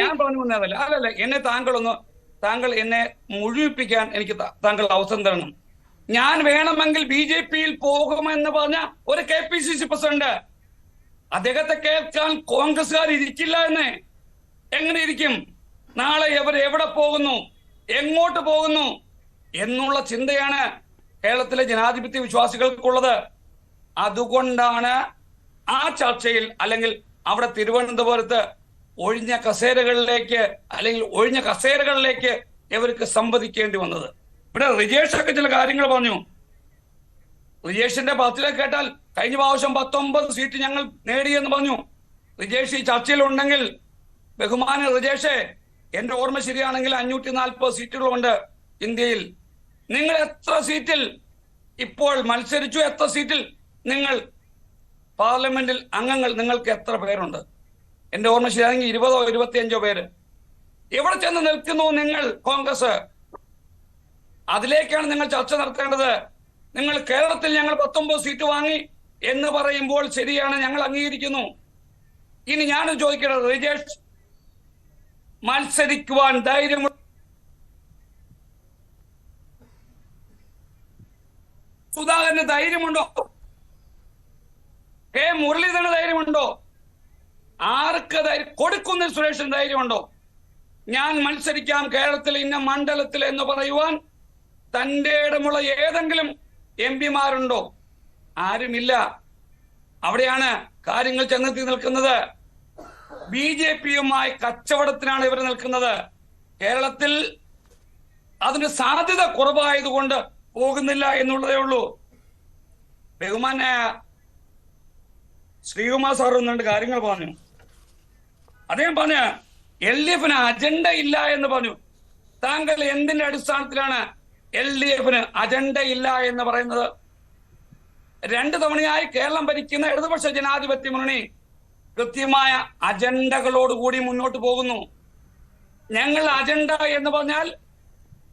ഞാൻ പറഞ്ഞു വന്നതല്ല. അല്ലല്ല, എന്നെ താങ്കൾ എന്നെ മുഴുവിപ്പിക്കാൻ എനിക്ക് താങ്കൾ അവസരം തരണം. ഞാൻ വേണമെങ്കിൽ BJPയിൽ പോകുമെന്ന് പറഞ്ഞ ഒരു KPCC പ്രസിഡന്റ്, അദ്ദേഹത്തെ കേൾക്കാൻ കോൺഗ്രസ്സുകാർ ഇരിക്കില്ല എന്ന്. എങ്ങനെ ഇരിക്കും? നാളെ ഇവർ എവിടെ പോകുന്നു, എങ്ങോട്ട് പോകുന്നു എന്നുള്ള ചിന്തയാണ് കേരളത്തിലെ ജനാധിപത്യ വിശ്വാസികൾക്കുള്ളത്. അതുകൊണ്ടാണ് ആ ചർച്ചയിൽ അല്ലെങ്കിൽ അവിടെ തിരുവനന്തപുരത്ത് ഒഴിഞ്ഞ കസേരകളിലേക്ക് ഇവർക്ക് സംവദിക്കേണ്ടി വന്നത്. ഇവിടെ റിജേഷൊക്കെ ചില കാര്യങ്ങൾ പറഞ്ഞു. റിജേഷിന്റെ പത്തിലേക്ക് കേട്ടാൽ കഴിഞ്ഞ പ്രാവശ്യം 19 സീറ്റ് ഞങ്ങൾ നേടിയെന്ന് പറഞ്ഞു. റിജേഷ് ഈ ചർച്ചയിൽ ഉണ്ടെങ്കിൽ, ബഹുമാന റിജേഷെ, എന്റെ ഓർമ്മ ശരിയാണെങ്കിൽ 540 സീറ്റുകളുണ്ട് ഇന്ത്യയിൽ. നിങ്ങൾ എത്ര സീറ്റിൽ ഇപ്പോൾ മത്സരിച്ചു? എത്ര സീറ്റിൽ നിങ്ങൾ പാർലമെന്റിൽ അംഗങ്ങൾ നിങ്ങൾക്ക് എത്ര പേരുണ്ട്? എന്റെ ഓർമ്മ ശരിയാണെങ്കിൽ 20ഓ 25ഓ പേര്. എവിടെ ചെന്ന് നിൽക്കുന്നു നിങ്ങൾ കോൺഗ്രസ്? അതിലേക്കാണ് നിങ്ങൾ ചർച്ച നടത്തേണ്ടത്. നിങ്ങൾ കേരളത്തിൽ ഞങ്ങൾ 19 സീറ്റ് വാങ്ങി എന്ന് പറയുമ്പോൾ ശരിയാണ്, ഞങ്ങൾ അംഗീകരിക്കുന്നു. ഇനി ഞാൻ ചോദിക്കുന്നത്, റിജേഷ് മത്സരിക്കുവാൻ ധൈര്യമുണ്ടോ? സുധാകരന് ധൈര്യമുണ്ടോ? കെ മുരളീധരന് ധൈര്യമുണ്ടോ? ആർക്ക് ധൈര്യം? കൊടുക്കുന്ന സുരേഷിന് ധൈര്യമുണ്ടോ? ഞാൻ മത്സരിക്കാം കേരളത്തിൽ ഇന്ന മണ്ഡലത്തിൽ എന്ന് പറയുവാൻ തന്റെ ഇടമുള്ള ഏതെങ്കിലും MP-മാരുണ്ടോ? ആരുമില്ല. അവിടെയാണ് കാര്യങ്ങൾ ചെന്നെത്തി നിൽക്കുന്നത്. BJPയുമായി കച്ചവടത്തിനാണ് ഇവർ നിൽക്കുന്നത്. കേരളത്തിൽ അതിന് സാധ്യത കുറവായതുകൊണ്ട് പോകുന്നില്ല എന്നുള്ളതേ ഉള്ളൂ. ബഹുമാന ശ്രീകുമാർ സാർ രണ്ട് കാര്യങ്ങൾ പറഞ്ഞു. അദ്ദേഹം പറഞ്ഞ LDFന് അജണ്ട ഇല്ല എന്ന് പറഞ്ഞു. താങ്കൾ എന്തിന്റെ അടിസ്ഥാനത്തിലാണ് LDFന് അജണ്ട ഇല്ല എന്ന് പറയുന്നത്? 2 തവണയായി കേരളം ഭരിക്കുന്ന ഇടതുപക്ഷ ജനാധിപത്യ മുന്നണി കൃത്യമായ അജണ്ടകളോടുകൂടി മുന്നോട്ട് പോകുന്നു. ഞങ്ങളുടെ അജണ്ട എന്ന് പറഞ്ഞാൽ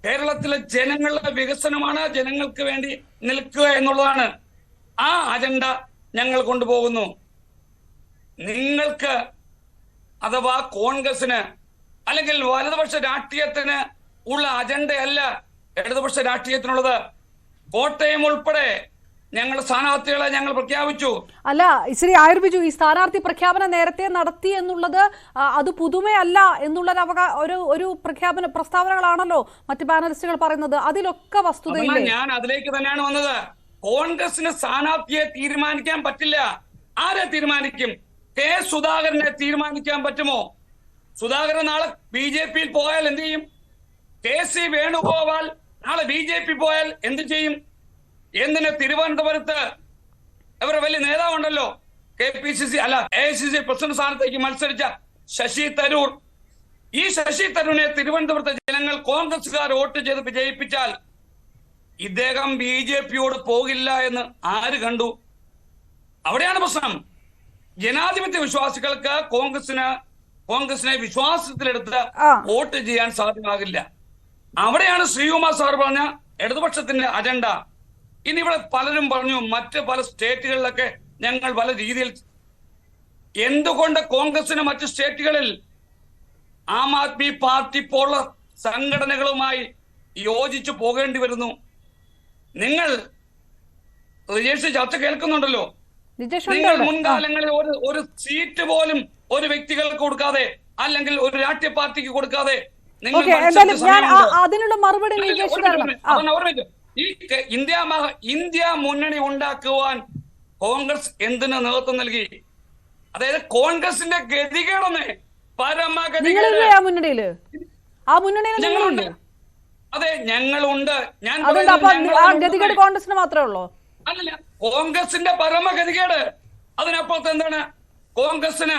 കേരളത്തിലെ ജനങ്ങളുടെ വികസനമാണ്, ജനങ്ങൾക്ക് വേണ്ടി നിൽക്കുക എന്നുള്ളതാണ്. ആ അജണ്ട ഞങ്ങൾ കൊണ്ടുപോകുന്നു. നിങ്ങൾക്ക് അഥവാ കോൺഗ്രസിന് അല്ലെങ്കിൽ വലതുപക്ഷ രാഷ്ട്രീയത്തിന് ഉള്ള അജണ്ടയല്ല ഇടതുപക്ഷ രാഷ്ട്രീയത്തിനുള്ളത്. കോട്ടയം ഉൾപ്പെടെ ഞങ്ങളുടെ സ്ഥാനാർത്ഥികളെ ഞങ്ങൾ പ്രഖ്യാപിച്ചു. അല്ല ശ്രീ ആയുർബിജു, ഈ സ്ഥാനാർത്ഥി പ്രഖ്യാപനം നേരത്തെ നടത്തി എന്നുള്ളത് അത് പുതുമയല്ല എന്നുള്ളൊരു ഒരു പ്രസ്താവനകളാണല്ലോ മറ്റു പാനലിസ്റ്റുകൾ പറയുന്നത്. അതിലൊക്കെ വസ്തുതയില്ല. ഞാൻ അതിലേക്ക് തന്നെയാണ് വന്നത്. കോൺഗ്രസിന് സ്ഥാനാർത്ഥിയെ തീരുമാനിക്കാൻ പറ്റില്ല. ആരെ തീരുമാനിക്കും? കെ സുധാകരനെ തീരുമാനിക്കാൻ പറ്റുമോ? സുധാകരൻ നാളെ BJPയിൽ പോയാൽ എന്ത് ചെയ്യും? KC വേണുഗോപാൽ നാളെ BJP പോയാൽ എന്ത് ചെയ്യും? എന്തിന് തിരുവനന്തപുരത്ത് ഇവരുടെ വലിയ നേതാവുണ്ടല്ലോ, KPCC അല്ല AICC പ്രസിഡന്റ് സ്ഥാനത്തേക്ക് മത്സരിച്ച ശശി തരൂർ. ഈ ശശി തരൂരിനെ തിരുവനന്തപുരത്തെ ജനങ്ങൾ കോൺഗ്രസുകാർ വോട്ട് ചെയ്ത് വിജയിപ്പിച്ചാൽ ഇദ്ദേഹം BJPയോട് പോകില്ല എന്ന് ആര് കണ്ടു? അവിടെയാണ് പ്രശ്നം. ജനാധിപത്യ വിശ്വാസികൾക്ക് കോൺഗ്രസിനെ വിശ്വാസത്തിലെടുത്ത് വോട്ട് ചെയ്യാൻ സാധ്യമാകില്ല. അവിടെയാണ് ശ്രീകുമാർ സാർ പറഞ്ഞ ഇടതുപക്ഷത്തിന്റെ അജണ്ട. ഇനി ഇവിടെ പലരും പറഞ്ഞു മറ്റ് പല സ്റ്റേറ്റുകളിലൊക്കെ ഞങ്ങൾ പല രീതിയിൽ. എന്തുകൊണ്ട് കോൺഗ്രസിന് മറ്റ് സ്റ്റേറ്റുകളിൽ ആം ആദ്മി പാർട്ടി പോലുള്ള സംഘടനകളുമായി യോജിച്ചു പോകേണ്ടി വരുന്നു? നിങ്ങൾ റിജേഷ് ചർച്ച കേൾക്കുന്നുണ്ടല്ലോ. നിങ്ങൾ മുൻകാലങ്ങളിൽ ഒരു സീറ്റ് പോലും ഒരു വ്യക്തികൾക്ക് കൊടുക്കാതെ അല്ലെങ്കിൽ ഒരു രാഷ്ട്രീയ പാർട്ടിക്ക് കൊടുക്കാതെ അതിനുള്ള മറുപടി ഈ ഇന്ത്യ മുന്നണി ഉണ്ടാക്കുവാൻ കോൺഗ്രസ് എന്തിന് നേതൃത്വം നൽകി? അതായത് കോൺഗ്രസിന്റെ ഗതികേടെന്ന് നിങ്ങളില്ലേ ആ മുന്നണിയില്? ആ മുന്നണിയിൽ ഞങ്ങളുണ്ട്. അതെ, ഞങ്ങളുണ്ട്. ഞാൻ ഗതികേട് കോൺഗ്രസിന് മാത്രമേ ഉള്ളൂ? അല്ലല്ല, കോൺഗ്രസിന്റെ പരമഗതികേട്. അതിനപ്പുറത്ത് എന്താണ്? കോൺഗ്രസിന്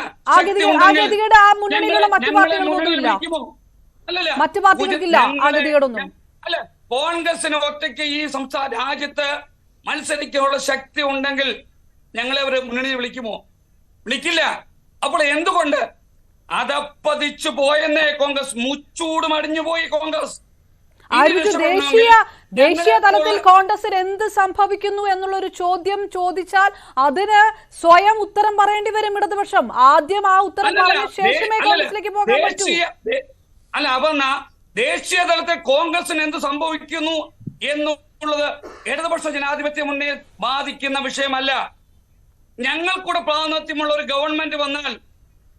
മറ്റു പാർട്ടികൾക്കില്ല ആ ഗതികേടൊന്നും. അല്ല, കോൺഗ്രസിന് ഒറ്റയ്ക്ക് ഈ സംസ്ഥാന രാജ്യത്ത് മത്സരിക്കാനുള്ള ശക്തി ഉണ്ടെങ്കിൽ ഞങ്ങളെ ഒരു മുന്നണി വിളിക്കുമോ? വിളിക്കില്ല. അപ്പോൾ എന്തുകൊണ്ട് അതപ്പതിച്ചു പോയെന്നേ കോൺഗ്രസ്, മുച്ചൂട് മടിഞ്ഞു പോയി കോൺഗ്രസ്. ദേശീയ തലത്തിൽ കോൺഗ്രസിന് എന്ത് സംഭവിക്കുന്നു എന്നുള്ളൊരു ചോദ്യം ചോദിച്ചാൽ അതിന് സ്വയം ഉത്തരം പറയേണ്ടി വരും ഇടതുപക്ഷം. ആദ്യം ആ ഉത്തരം പറഞ്ഞ ശേഷമേ കോൺഗ്രസിലേക്ക് പോകാൻ പറ്റൂ. അല്ല, അപർണ, ദേശീയ തലത്തിൽ കോൺഗ്രസിന് എന്ത് സംഭവിക്കുന്നു എന്നുള്ളത് ഇടതുപക്ഷ ജനാധിപത്യ മുന്നണിയെ ബാധിക്കുന്ന വിഷയമല്ല. ഞങ്ങൾക്കൂടെ പ്രാതിനിധ്യമുള്ള ഒരു ഗവൺമെന്റ് വന്നാൽ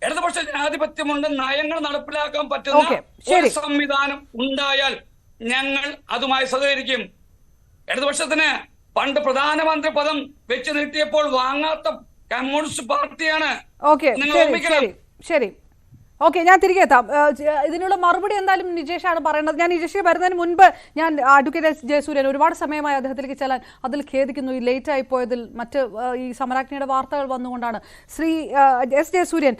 ഇടതുപക്ഷ ജനാധിപത്യമുണ്ട്, നയങ്ങൾ നടപ്പിലാക്കാൻ പറ്റുന്ന ഒരു സംവിധാനം ഉണ്ടായാൽ ഞങ്ങൾ അതുമായി സഹകരിക്കും. ഇടതുപക്ഷത്തിന് പണ്ട് പ്രധാനമന്ത്രി പദം വെച്ച് നീട്ടിയപ്പോൾ വാങ്ങാത്ത കമ്മ്യൂണിസ്റ്റ് പാർട്ടിയാണ്. ശരി, ഓക്കെ, ഞാൻ തിരികെ എത്താം. ഇതിനുള്ള മറുപടി എന്തായാലും നിജേഷാണ് പറയുന്നത്. ഞാൻ നിജേഷ് വരുന്നതിന് മുൻപ് ഞാൻ അഡ്വക്കേറ്റ് ജയസൂര്യൻ, ഒരുപാട് സമയമായി അദ്ദേഹത്തിലേക്ക് ചെല്ലാൻ, അതിൽ ഖേദിക്കുന്നു. ഈ ലേറ്റ് ആയി പോയതിൽ മറ്റ് ഈ സമരാഗ്നിയുടെ വാർത്തകൾ വന്നുകൊണ്ടാണ്. ശ്രീ എസ് ജയസൂര്യൻ,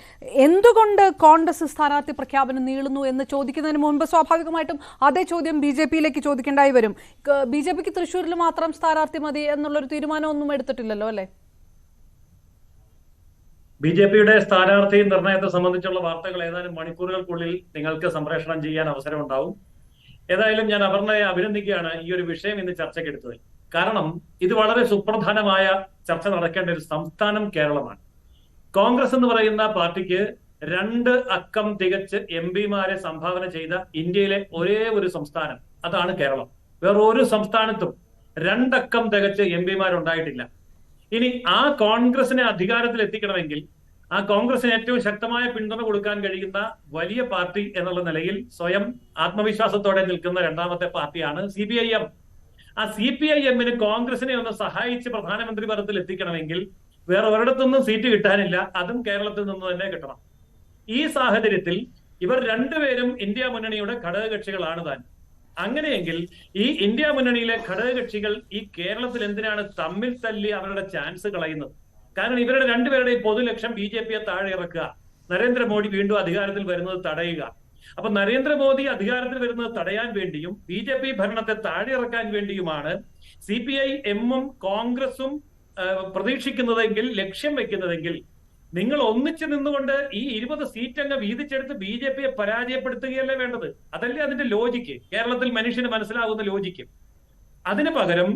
എന്തുകൊണ്ട് കോൺഗ്രസ് സ്ഥാനാർത്ഥി പ്രഖ്യാപനം നീളുന്നു എന്ന് ചോദിക്കുന്നതിന് മുൻപ് സ്വാഭാവികമായിട്ടും അതേ ചോദ്യം BJP-യിലേക്ക് ചോദിക്കേണ്ടായി വരും. BJP-ക്ക് തൃശ്ശൂരിൽ മാത്രം സ്ഥാനാർത്ഥി മതി എന്നുള്ളൊരു തീരുമാനമൊന്നും എടുത്തിട്ടില്ലല്ലോ അല്ലേ? BJP-യുടെ സ്ഥാനാർത്ഥി നിർണയത്തെ സംബന്ധിച്ചുള്ള വാർത്തകൾ ഏതാനും മണിക്കൂറുകൾക്കുള്ളിൽ നിങ്ങൾക്ക് സംപ്രേഷണം ചെയ്യാൻ അവസരമുണ്ടാവും. ഏതായാലും ഞാൻ അപർണയെ അഭിനന്ദിക്കുകയാണ് ഈ ഒരു വിഷയം ഇന്ന് ചർച്ചയ്ക്കെടുത്തത്. കാരണം ഇത് വളരെ സുപ്രധാനമായ ചർച്ച നടക്കേണ്ട ഒരു സംസ്ഥാനം കേരളമാണ്. കോൺഗ്രസ് എന്ന് പറയുന്ന പാർട്ടിക്ക് 2 അക്കം തികച്ച് MP-മാരെ സംഭാവന ചെയ്ത ഇന്ത്യയിലെ ഒരേ ഒരു സംസ്ഥാനം, അതാണ് കേരളം. വേറൊരു സംസ്ഥാനത്തും 2 അക്കം തികച്ച് MP-മാരുണ്ടായിട്ടില്ല. ഇനി ആ കോൺഗ്രസിനെ അധികാരത്തിൽ എത്തിക്കണമെങ്കിൽ ആ കോൺഗ്രസിന് ഏറ്റവും ശക്തമായ പിന്തുണ കൊടുക്കാൻ കഴിയുന്ന വലിയ പാർട്ടി എന്നുള്ള നിലയിൽ സ്വയം ആത്മവിശ്വാസത്തോടെ നിൽക്കുന്ന രണ്ടാമത്തെ പാർട്ടിയാണ് CPIM. ആ CPIM-ന് കോൺഗ്രസിനെ ഒന്ന് സഹായിച്ച് പ്രധാനമന്ത്രി പദത്തിൽ എത്തിക്കണമെങ്കിൽ വേറെ ഒരിടത്തൊന്നും സീറ്റ് കിട്ടാനില്ല, അതും കേരളത്തിൽ നിന്ന് തന്നെ കിട്ടണം. ഈ സാഹചര്യത്തിൽ ഇവർ രണ്ടുപേരും ഇന്ത്യ മുന്നണിയുടെ ഘടകകക്ഷികളാണ് താൻ. അങ്ങനെയെങ്കിൽ ഈ ഇന്ത്യ മുന്നണിയിലെ ഘടകകക്ഷികൾ ഈ കേരളത്തിൽ എന്തിനാണ് തമ്മിൽ തല്ലി അവരുടെ ചാൻസ് കളയുന്നത്? കാരണം ഇവരുടെ രണ്ടുപേരുടെയും പൊതുലക്ഷ്യം BJP-യെ താഴെ ഇറക്കുക, നരേന്ദ്രമോദി വീണ്ടും അധികാരത്തിൽ വരുന്നത് തടയുക. അപ്പൊ നരേന്ദ്രമോദി അധികാരത്തിൽ വരുന്നത് തടയാൻ വേണ്ടിയും BJP ഭരണത്തെ താഴെ ഇറക്കാൻ വേണ്ടിയുമാണ് CPIM-ഉം കോൺഗ്രസും പ്രതീക്ഷിക്കുന്നതെങ്കിൽ, ലക്ഷ്യം വെക്കുന്നതെങ്കിൽ നിങ്ങൾ ഒന്നിച്ചു നിന്നുകൊണ്ട് ഈ 20 സീറ്റ് അങ്ങ് വീതിച്ചെടുത്ത് BJP-യെ പരാജയപ്പെടുത്തുകയല്ലേ വേണ്ടത്? അതല്ലേ അതിന്റെ ലോജിക്ക്, കേരളത്തിൽ മനുഷ്യന് മനസ്സിലാകുന്ന ലോജിക്ക്. അതിന് പകരം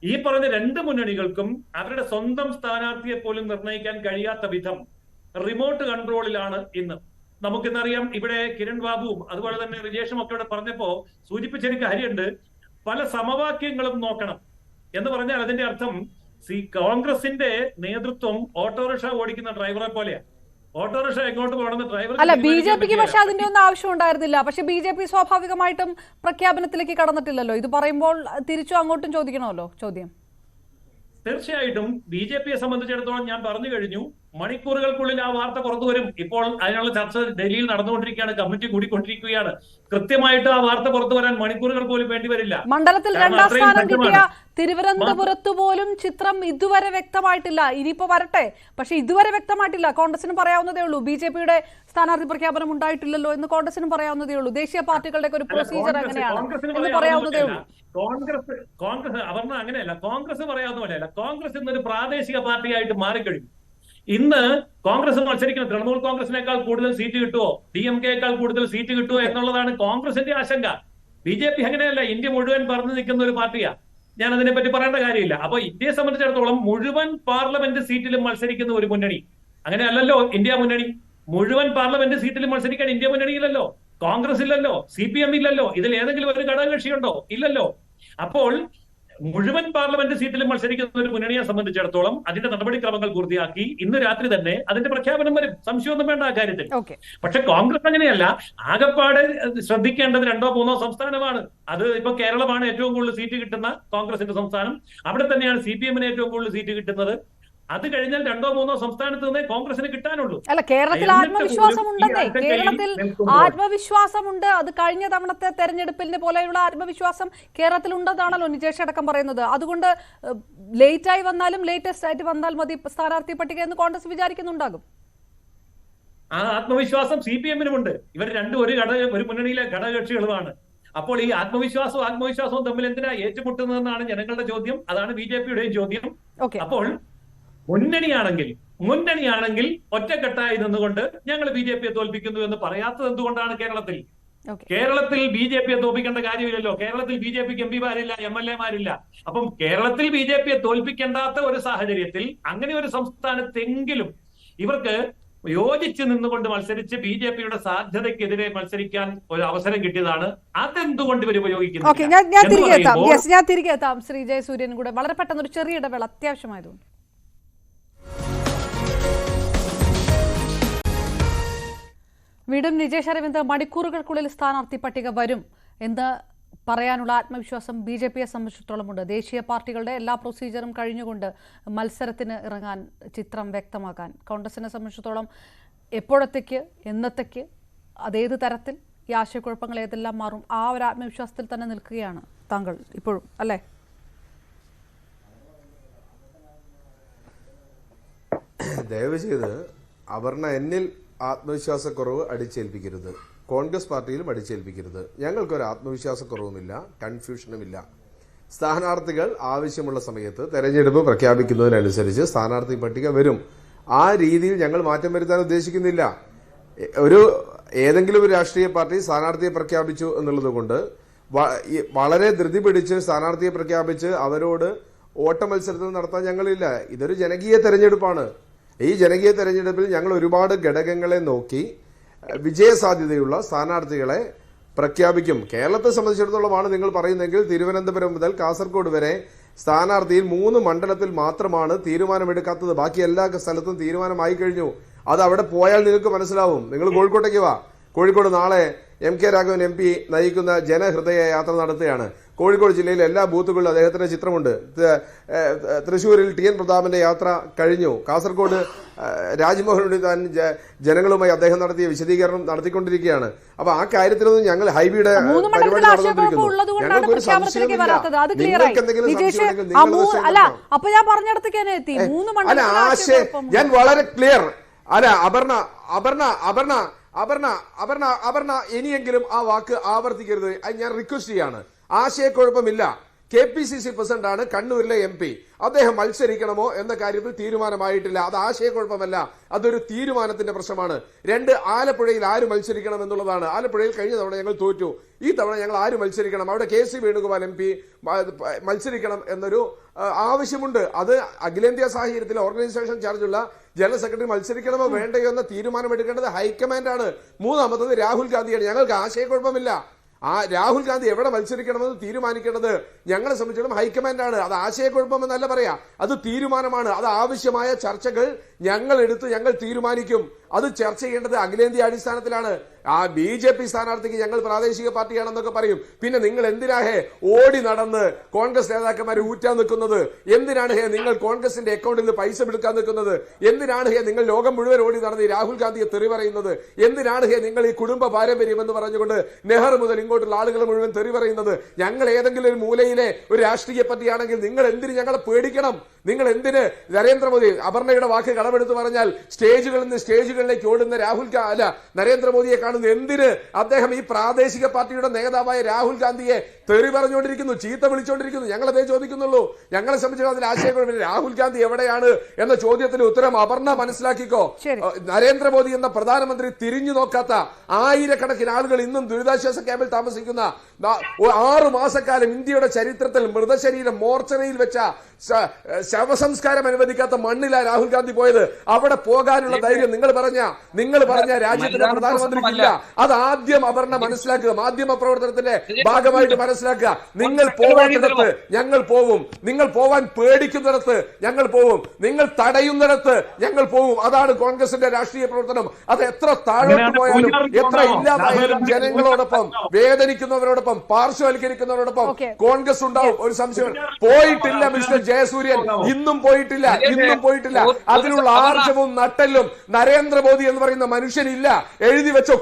ഈ പറഞ്ഞ 2 മുന്നണികൾക്കും അവരുടെ സ്വന്തം സ്ഥാനാർത്ഥിയെ പോലും നിർണ്ണയിക്കാൻ കഴിയാത്ത വിധം റിമോട്ട് കൺട്രോളിലാണ് ഇന്ന്. നമുക്കിന്നറിയാം, ഇവിടെ കിരൺ ബാബുവും അതുപോലെ തന്നെ വിജേഷും ഒക്കെ ഇവിടെ പറഞ്ഞപ്പോ സൂചിപ്പിച്ചൊരു കാര്യമുണ്ട്, പല സമവാക്യങ്ങളും നോക്കണം എന്ന് പറഞ്ഞാൽ അതിന്റെ അർത്ഥം കോൺഗ്രസിന്റെ നേതൃത്വം ഓട്ടോറിക്ഷ ഓടിക്കുന്ന ഡ്രൈവറെ പോലെയാണ്. ഓട്ടോറിക്ഷ എങ്ങോട്ട് പോകണമെന്ന് ഡ്രൈവർ അല്ല. BJP-ക്ക് പക്ഷെ അതിന്റെ ഒന്നും ആവശ്യം ഉണ്ടായിരുന്നില്ല. പക്ഷെ BJP സ്വാഭാവികമായിട്ടും പ്രഖ്യാപനത്തിലേക്ക് കടന്നിട്ടില്ലല്ലോ. ഇത് പറയുമ്പോൾ തിരിച്ചു അങ്ങോട്ടും ചോദിക്കണമല്ലോ ചോദ്യം. തീർച്ചയായിട്ടും BJP-യെ സംബന്ധിച്ചിടത്തോളം ഞാൻ പറഞ്ഞു കഴിഞ്ഞു, മണിക്കൂറുകൾക്കുള്ളിൽ ആ വാർത്ത പുറത്തു വരും. ഇപ്പോൾ അതിനുള്ള ചർച്ച ഡൽഹിയിൽ നടന്നുകൊണ്ടിരിക്കുകയാണ്, കമ്മിറ്റി കൂടിക്കൊണ്ടിരിക്കുകയാണ്. കൃത്യമായിട്ട് ആ വാർത്ത പുറത്തു വരാൻ മണിക്കൂറുകൾ പോലും വേണ്ടിവരില്ല. മണ്ഡലത്തിൽ 2ാം സ്ഥാനം കിട്ടിയ തിരുവനന്തപുരത്ത് പോലും ചിത്രം ഇതുവരെ വ്യക്തമായിട്ടില്ല. ഇനിയിപ്പോ വരട്ടെ, പക്ഷെ ഇതുവരെ വ്യക്തമായിട്ടില്ല. കോൺഗ്രസിനും പറയാവുന്നതേ ഉള്ളൂ. BJP-യുടെ സ്ഥാനാർത്ഥി പ്രഖ്യാപനം ഉണ്ടായിട്ടില്ലല്ലോ എന്ന് കോൺഗ്രസിനും പറയാവുന്നതേ ഉള്ളൂ. ദേശീയ പാർട്ടികളുടെ ഒരു പ്രൊസീജിയർ എങ്ങനെയാണ് എന്ന് പറയാവുന്നതേ ഉള്ളൂ. കോൺഗ്രസ് അപർണ അങ്ങനെയല്ല, കോൺഗ്രസ് പറയാവുന്ന പോലെയല്ല. കോൺഗ്രസ് ഇന്നൊരു പ്രാദേശിക പാർട്ടിയായിട്ട് മാറിക്കഴിഞ്ഞു. ഇന്ന് കോൺഗ്രസ് മത്സരിക്കുന്ന തൃണമൂൽ കോൺഗ്രസിനേക്കാൾ കൂടുതൽ സീറ്റ് കിട്ടുമോ, DMK-യേക്കാൾ കൂടുതൽ സീറ്റ് കിട്ടുമോ എന്നുള്ളതാണ് കോൺഗ്രസിന്റെ ആശങ്ക. BJP അങ്ങനെയല്ല, ഇന്ത്യ മുഴുവൻ പറഞ്ഞു നിൽക്കുന്ന ഒരു പാർട്ടിയാണ്. ഞാൻ അതിനെപ്പറ്റി പറയേണ്ട കാര്യമില്ല. അപ്പൊ ഇന്ത്യയെ സംബന്ധിച്ചിടത്തോളം മുഴുവൻ പാർലമെന്റ് സീറ്റിലും മത്സരിക്കുന്ന ഒരു മുന്നണി. അങ്ങനെയല്ലല്ലോ ഇന്ത്യ മുന്നണി. മുഴുവൻ പാർലമെന്റ് സീറ്റിലും മത്സരിക്കാൻ ഇന്ത്യ മുന്നണിയില്ലല്ലോ, കോൺഗ്രസ് ഇല്ലല്ലോ, CPM ഇല്ലല്ലോ. ഇതിൽ ഏതെങ്കിലും ഒരു ഘടകകക്ഷിയുണ്ടോ? ഇല്ലല്ലോ. അപ്പോൾ മുഴുവൻ പാർലമെന്റ് സീറ്റിലും മത്സരിക്കുന്ന ഒരു മുന്നണിയെ സംബന്ധിച്ചിടത്തോളം അതിന്റെ നടപടിക്രമങ്ങൾ പൂർത്തിയാക്കി ഇന്ന് രാത്രി തന്നെ അതിന്റെ പ്രഖ്യാപനം വരും. സംശയമൊന്നും വേണ്ട ആ കാര്യത്തിൽ. പക്ഷെ കോൺഗ്രസ് അങ്ങനെയല്ല. ആകെപ്പാടെ ശ്രദ്ധിക്കേണ്ടത് 2ഓ 3ഓ സംസ്ഥാനമാണ്. അത് ഇപ്പൊ കേരളമാണ് ഏറ്റവും കൂടുതൽ സീറ്റ് കിട്ടുന്ന കോൺഗ്രസിന്റെ സംസ്ഥാനം. അവിടെ തന്നെയാണ് CPM-ന് ഏറ്റവും കൂടുതൽ സീറ്റ് കിട്ടുന്നത്. അത് കഴിഞ്ഞാൽ 2 or 3 സംസ്ഥാനത്ത് നിന്നേ കോൺഗ്രസിന് കിട്ടാനുള്ളൂ. അല്ല, കേരളത്തിൽ ആത്മവിശ്വാസം ഉണ്ടെന്നേ, കേരളത്തിൽ ആത്മവിശ്വാസമുണ്ട്. അത് കഴിഞ്ഞ തവണത്തെ തെരഞ്ഞെടുപ്പിന്റെ പോലെയുള്ള ആത്മവിശ്വാസം കേരളത്തിൽ ഉണ്ടെന്നാണല്ലോ നിജേഷ് അടക്കം പറയുന്നത്. അതുകൊണ്ട് ലേറ്റായി വന്നാലും ലേറ്റസ്റ്റ് ആയിട്ട് വന്നാൽ മതി സ്ഥാനാർത്ഥി പട്ടിക എന്ന് കോൺഗ്രസ് വിചാരിക്കുന്നുണ്ടാകും. ആ ആത്മവിശ്വാസം CPM-നുമുണ്ട്. ഇവർ രണ്ടും ഒരു മുന്നണിയിലെ ഘടകകക്ഷികളുമാണ്. അപ്പോൾ ഈ ആത്മവിശ്വാസവും തമ്മിൽ എന്തിനാ ഏറ്റുമുട്ടുന്നതെന്നാണ് ജനങ്ങളുടെ ചോദ്യം. അതാണ് BJP-യുടെയും ചോദ്യം. അപ്പോൾ മുന്നണിയാണെങ്കിൽ ഒറ്റക്കെട്ടായി നിന്നുകൊണ്ട് ഞങ്ങൾ BJP-യെ തോൽപ്പിക്കുന്നു എന്ന് പറയാത്തത് എന്തുകൊണ്ടാണ്? കേരളത്തിൽ BJP-യെ തോൽപ്പിക്കേണ്ട കാര്യമില്ലല്ലോ. കേരളത്തിൽ BJP-ക്ക് MP-മാരില്ല, MLA-മാരില്ല. അപ്പം കേരളത്തിൽ BJP-യെ തോൽപ്പിക്കേണ്ടാത്ത ഒരു സാഹചര്യത്തിൽ അങ്ങനെ ഒരു സംസ്ഥാനത്തെങ്കിലും ഇവർക്ക് യോജിച്ച് നിന്നുകൊണ്ട് മത്സരിച്ച് BJP-യുടെ സാധ്യതയ്ക്കെതിരെ മത്സരിക്കാൻ ഒരു അവസരം കിട്ടിയതാണ്. അതെന്തുകൊണ്ട് ഇവർ ഉപയോഗിക്കുന്നു? ഞാൻ തിരികെ എത്താം. ശ്രീ ജയസൂര്യൻ കൂടെ വളരെ പെട്ടെന്ന് ഒരു ചെറിയ ഇടവേള അത്യാവശ്യമായതുകൊണ്ട്. വീണ്ടും നിജേഷ് അരവിന്ദ്, മണിക്കൂറുകൾക്കുള്ളിൽ സ്ഥാനാർത്ഥി പട്ടിക വരും എന്ന് പറയാനുള്ള ആത്മവിശ്വാസം BJP-യെ സംബന്ധിച്ചിടത്തോളമുണ്ട്. ദേശീയ പാർട്ടികളുടെ എല്ലാ പ്രൊസീജിയറും കഴിഞ്ഞുകൊണ്ട് മത്സരത്തിന് ഇറങ്ങാൻ, ചിത്രം വ്യക്തമാക്കാൻ കോൺഗ്രസിനെ സംബന്ധിച്ചിടത്തോളം എപ്പോഴത്തേക്ക്, എന്നത്തേക്ക്, അതേത് തരത്തിൽ ഈ ആശയക്കുഴപ്പങ്ങൾ ഏതെല്ലാം മാറും, ആ ഒരു ആത്മവിശ്വാസത്തിൽ തന്നെ നിൽക്കുകയാണ് താങ്കൾ ഇപ്പോഴും, അല്ലേ? ദയവ് ചെയ്ത് അപർണ എന്നിൽ ആത്മവിശ്വാസക്കുറവ് അടിച്ചേൽപ്പിക്കരുത്, കോൺഗ്രസ് പാർട്ടിയിലും അടിച്ചേൽപ്പിക്കരുത്. ഞങ്ങൾക്കൊരു ആത്മവിശ്വാസക്കുറവുമില്ല, കൺഫ്യൂഷനുമില്ല. സ്ഥാനാർത്ഥികൾ ആവശ്യമുള്ള സമയത്ത് തെരഞ്ഞെടുപ്പ് പ്രഖ്യാപിക്കുന്നതിനനുസരിച്ച് സ്ഥാനാർത്ഥി പട്ടിക വരും. ആ രീതിയിൽ ഞങ്ങൾ മാറ്റം വരുത്താൻ ഉദ്ദേശിക്കുന്നില്ല. ഏതെങ്കിലും ഒരു രാഷ്ട്രീയ പാർട്ടി സ്ഥാനാർത്ഥിയെ പ്രഖ്യാപിച്ചു എന്നുള്ളത് കൊണ്ട് വളരെ ധൃതി പിടിച്ച് സ്ഥാനാർത്ഥിയെ പ്രഖ്യാപിച്ച് അവരോട് ഓട്ട മത്സരത്തിൽ നടത്താൻ ഞങ്ങളില്ല. ഇതൊരു ജനകീയ തെരഞ്ഞെടുപ്പാണ്. ഈ ജനകീയ തെരഞ്ഞെടുപ്പിൽ ഞങ്ങൾ ഒരുപാട് ഘടകങ്ങളെ നോക്കി വിജയസാധ്യതയുള്ള സ്ഥാനാർത്ഥികളെ പ്രഖ്യാപിക്കും. കേരളത്തെ സംബന്ധിച്ചിടത്തോളമാണ് നിങ്ങൾ പറയുന്നതെങ്കിൽ തിരുവനന്തപുരം മുതൽ കാസർഗോഡ് വരെ സ്ഥാനാർത്ഥിയിൽ 3 മണ്ഡലത്തിൽ മാത്രമാണ് തീരുമാനമെടുക്കാത്തത്. ബാക്കി എല്ലാ സ്ഥലത്തും തീരുമാനമായി കഴിഞ്ഞു. അത് അവിടെ പോയാൽ നിങ്ങൾക്ക് മനസ്സിലാവും. നിങ്ങൾ കോഴിക്കോട്ടേക്ക് വാ. കോഴിക്കോട് നാളെ MK രാഘവൻ MP നയിക്കുന്ന ജനഹൃദയ യാത്ര നടത്തുകയാണ്. കോഴിക്കോട് ജില്ലയിലെ എല്ലാ ബൂത്തുകളിലും അദ്ദേഹത്തിന്റെ ചിത്രമുണ്ട്. തൃശ്ശൂരിൽ TN പ്രതാപന്റെ യാത്ര കഴിഞ്ഞു. കാസർഗോഡ് രാജ്മോഹൻ ഉണ്ണിത്താൻ ജനങ്ങളുമായി അദ്ദേഹം നടത്തിയ വിശദീകരണം നടത്തിക്കൊണ്ടിരിക്കുകയാണ്. അപ്പൊ ആ കാര്യത്തിലൊന്നും ഞങ്ങൾ ഹൈബിയുടെ പരിപാടി നടന്നുകൊണ്ടിരിക്കുന്നു. ഞങ്ങൾക്ക് ഒരു സംശയമില്ല. നിങ്ങൾക്ക് എന്തെങ്കിലും സംശയമുണ്ടെങ്കിൽ അല്ല, ഞാൻ വളരെ ക്ലിയർ. അല്ല, അപർണ ഇനിയെങ്കിലും ആ വാക്ക് ആവർത്തിക്കരുത്. ഞാൻ റിക്വസ്റ്റ് ചെയ്യാണ്. ആശയക്കുഴപ്പമില്ല. KPCC പ്രസിഡന്റാണ് കണ്ണൂരിലെ MP. അദ്ദേഹം മത്സരിക്കണമോ എന്ന കാര്യത്തിൽ തീരുമാനമായിട്ടില്ല. അത് ആശയക്കുഴപ്പമല്ല, അതൊരു തീരുമാനത്തിന്റെ പ്രശ്നമാണ്. 2, ആലപ്പുഴയിൽ ആര് മത്സരിക്കണം എന്നുള്ളതാണ്. ആലപ്പുഴയിൽ കഴിഞ്ഞ തവണ ഞങ്ങൾ തോറ്റു. ഈ തവണ ഞങ്ങൾ ആര് മത്സരിക്കണം, അവിടെ KC വേണുഗോപാൽ MP മത്സരിക്കണം എന്നൊരു ആവശ്യമുണ്ട്. അത് അഖിലേന്ത്യാ സാഹചര്യത്തിൽ ഓർഗനൈസേഷൻ ചാർജുള്ള ജനറൽ സെക്രട്ടറി മത്സരിക്കണമോ വേണ്ടയോ എന്ന തീരുമാനമെടുക്കേണ്ടത് ഹൈക്കമാൻഡാണ്. 3ാമത്തത് രാഹുൽ ഗാന്ധിയാണ്. ഞങ്ങൾക്ക് ആശയക്കുഴപ്പമില്ല. രാഹുൽ ഗാന്ധി എവിടെ മത്സരിക്കണമെന്ന് തീരുമാനിക്കേണ്ടത് ഞങ്ങളെ സംബന്ധിച്ചിടത്തോളം ഹൈക്കമാൻഡാണ്. അത് ആശയക്കുഴപ്പമെന്നല്ല പറയാ, അത് തീരുമാനമാണ്. അത് ആവശ്യമായ ചർച്ചകൾ ഞങ്ങൾ തീരുമാനിക്കും. അത് ചർച്ച ചെയ്യേണ്ടത് അഖിലേന്ത്യാ അടിസ്ഥാനത്തിലാണ്. ആ BJP സ്ഥാനാർത്ഥിക്ക് ഞങ്ങൾ പ്രാദേശിക പാർട്ടിയാണെന്നൊക്കെ പറയും. പിന്നെ നിങ്ങൾ എന്തിനാഹേ ഓടി നടന്ന് കോൺഗ്രസ് നേതാക്കന്മാരെ ഊറ്റാൻ നിൽക്കുന്നത്? എന്തിനാണ് നിങ്ങൾ കോൺഗ്രസിന്റെ അക്കൗണ്ടിൽ നിന്ന് പൈസ എടുക്കാൻ നിൽക്കുന്നത്? എന്തിനാണ് നിങ്ങൾ ലോകം മുഴുവൻ ഓടി നടന്ന് രാഹുൽ ഗാന്ധിയെ തെറി പറയുന്നത്? എന്തിനാണ് നിങ്ങൾ ഈ കുടുംബ പാരമ്പര്യം എന്ന് പറഞ്ഞുകൊണ്ട് നെഹ്റു മുതൽ ഇങ്ങോട്ടുള്ള ആളുകൾ മുഴുവൻ തെറി പറയുന്നത്? ഞങ്ങൾ ഏതെങ്കിലും ഒരു മൂലയിലെ ഒരു രാഷ്ട്രീയ പാർട്ടിയാണെങ്കിൽ നിങ്ങൾ എന്തിന് ഞങ്ങളെ പേടിക്കണം? നിങ്ങൾ എന്തിന് നരേന്ദ്രമോദി, അപർണയുടെ വാക്ക് കടമെടുത്ത് പറഞ്ഞാൽ സ്റ്റേജുകളിൽ നിന്ന് സ്റ്റേജുകളിലേക്ക് ഓടുന്ന നരേന്ദ്രമോദിയെ കാണുന്നു എന്തിന്? അദ്ദേഹം ഈ പ്രാദേശിക പാർട്ടിയുടെ നേതാവായ രാഹുൽ ഗാന്ധിയെ തെറി പറഞ്ഞുകൊണ്ടിരിക്കുന്നു, ചീത്ത വിളിച്ചുകൊണ്ടിരിക്കുന്നു. ഞങ്ങളതേ ചോദിക്കുന്നുള്ളൂ. ഞങ്ങളെ സംബന്ധിച്ച് അതിൽ ആശയക്കുഴപ്പമില്ല. രാഹുൽ ഗാന്ധി എവിടെയാണ് എന്ന ചോദ്യത്തിന് ഉത്തരം അപർണ മനസ്സിലാക്കിക്കോ. നരേന്ദ്രമോദി എന്ന പ്രധാനമന്ത്രി തിരിഞ്ഞു നോക്കാത്ത ആയിരക്കണക്കിന് ആളുകൾ ഇന്നും ദുരിതാശ്വാസ ക്യാമ്പിൽ താമസിക്കുന്ന 6 മാസക്കാലം ഇന്ത്യയുടെ ചരിത്രത്തിൽ മൃതശരീരം മോർച്ചറിയിൽ വെച്ച ശവസംസ്കാരം അനുവദിക്കാത്ത മണ്ണിലാ രാഹുൽ ഗാന്ധി പോയത്. അവിടെ പോകാനുള്ള ധൈര്യം നിങ്ങൾ പറഞ്ഞ രാജ്യത്തിന്റെ പ്രധാനമന്ത്രിക്കില്ല. അത് ആദ്യം അപർണ മനസ്സിലാക്കുക. മാധ്യമ പ്രവർത്തനത്തിന്റെ ഭാഗമായിട്ട് മനസ്സിലാക്കുക. നിങ്ങൾ പോവാത്തിടത്ത് ഞങ്ങൾ പോവും. നിങ്ങൾ പോവാൻ പേടിക്കുന്നിടത്ത് ഞങ്ങൾ പോവും. നിങ്ങൾ തടയുന്നിടത്ത് ഞങ്ങൾ പോവും. അതാണ് കോൺഗ്രസിന്റെ രാഷ്ട്രീയ പ്രവർത്തനം. അത് എത്ര താഴോട്ട് പോയാലും, എത്ര ഇല്ലാതായാലും ജനങ്ങളോടൊപ്പം, വേദനിക്കുന്നവരോടൊപ്പം, പാർശ്വവൽക്കരിക്കുന്നവരോടൊപ്പം കോൺഗ്രസ് ഉണ്ടാവും. ഒരു സംശയം പോയിട്ടില്ല മിസ്റ്റർ ജയസൂര്യൻ. ഇന്നും പോയിട്ടില്ല. അതിനുള്ള ആർജവും നട്ടലും നരേന്ദ്രമോദി എന്ന് പറയുന്ന മനുഷ്യനില്ല. എഴുതി വെച്ചോ,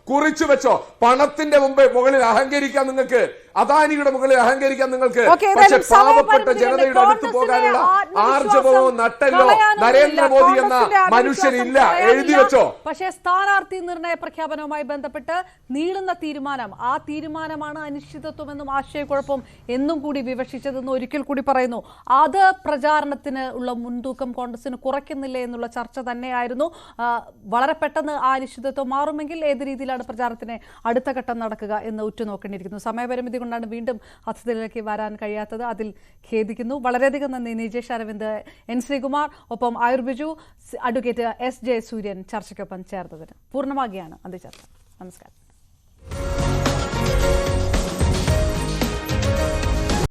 കുറിച്ചു വെച്ചോ. പണത്തിന്റെ മുകളിൽ അഹങ്കരിക്കാൻ നിങ്ങൾക്ക്, അദാനിയുടെ മുകളിൽ അഹങ്കരിക്കാൻ നിങ്ങൾക്ക്, പക്ഷെ പാവപ്പെട്ട ജനതയുടെ അടുത്ത് പോകാനുള്ള ആർജവമോ നട്ടല്ലോ നരേന്ദ്രമോദി എന്ന മനുഷ്യനില്ല. എഴുതി വെച്ചോ. പക്ഷേ സ്ഥാനാർത്ഥി നിർണയ പ്രഖ്യാപനവുമായി ബന്ധപ്പെട്ട് നീളുന്ന തീരുമാനം, ആ തീരുമാനമാണ് അനിശ്ചിതത്വം എന്നും ആശയക്കുഴപ്പം എന്നും കൂടി വിവക്ഷിച്ചതെന്ന് ഒരിക്കൽ കൂടി പറയുന്നു. അത് പ്രചാരണത്തിന് ഉള്ള മുൻതൂക്കം കോൺഗ്രസിന് കുറയ്ക്കുന്നില്ലേ എന്നുള്ള ചർച്ച തന്നെയായിരുന്നു. വളരെ പെട്ടെന്ന് ആ അനിശ്ചിതത്വം മാറുമെങ്കിൽ ഏത് രീതിയിലാണ് പ്രചാരണത്തിന് അടുത്ത ഘട്ടം നടക്കുക എന്ന് ഉറ്റുനോക്കേണ്ടിയിരിക്കുന്നു. സമയപരിമിതി കൊണ്ടാണ് വീണ്ടും അതിഥികളിലേക്ക് വരാൻ കഴിയാത്തത്. അതിൽ ഖേദിക്കുന്നു. വളരെയധികം നന്ദി നിജേഷ് അരവിന്ദ്, എൻ ശ്രീകുമാർ, ഒപ്പം ആയുർബിജു, അഡ്വക്കേറ്റ് എസ് ജയസൂര്യൻ ചർച്ചയ്ക്കൊപ്പം ചേർത്തതിന്. പൂർണ്ണമാകുകയാണ് അന്ത്യചർച്ച. നമസ്കാരം.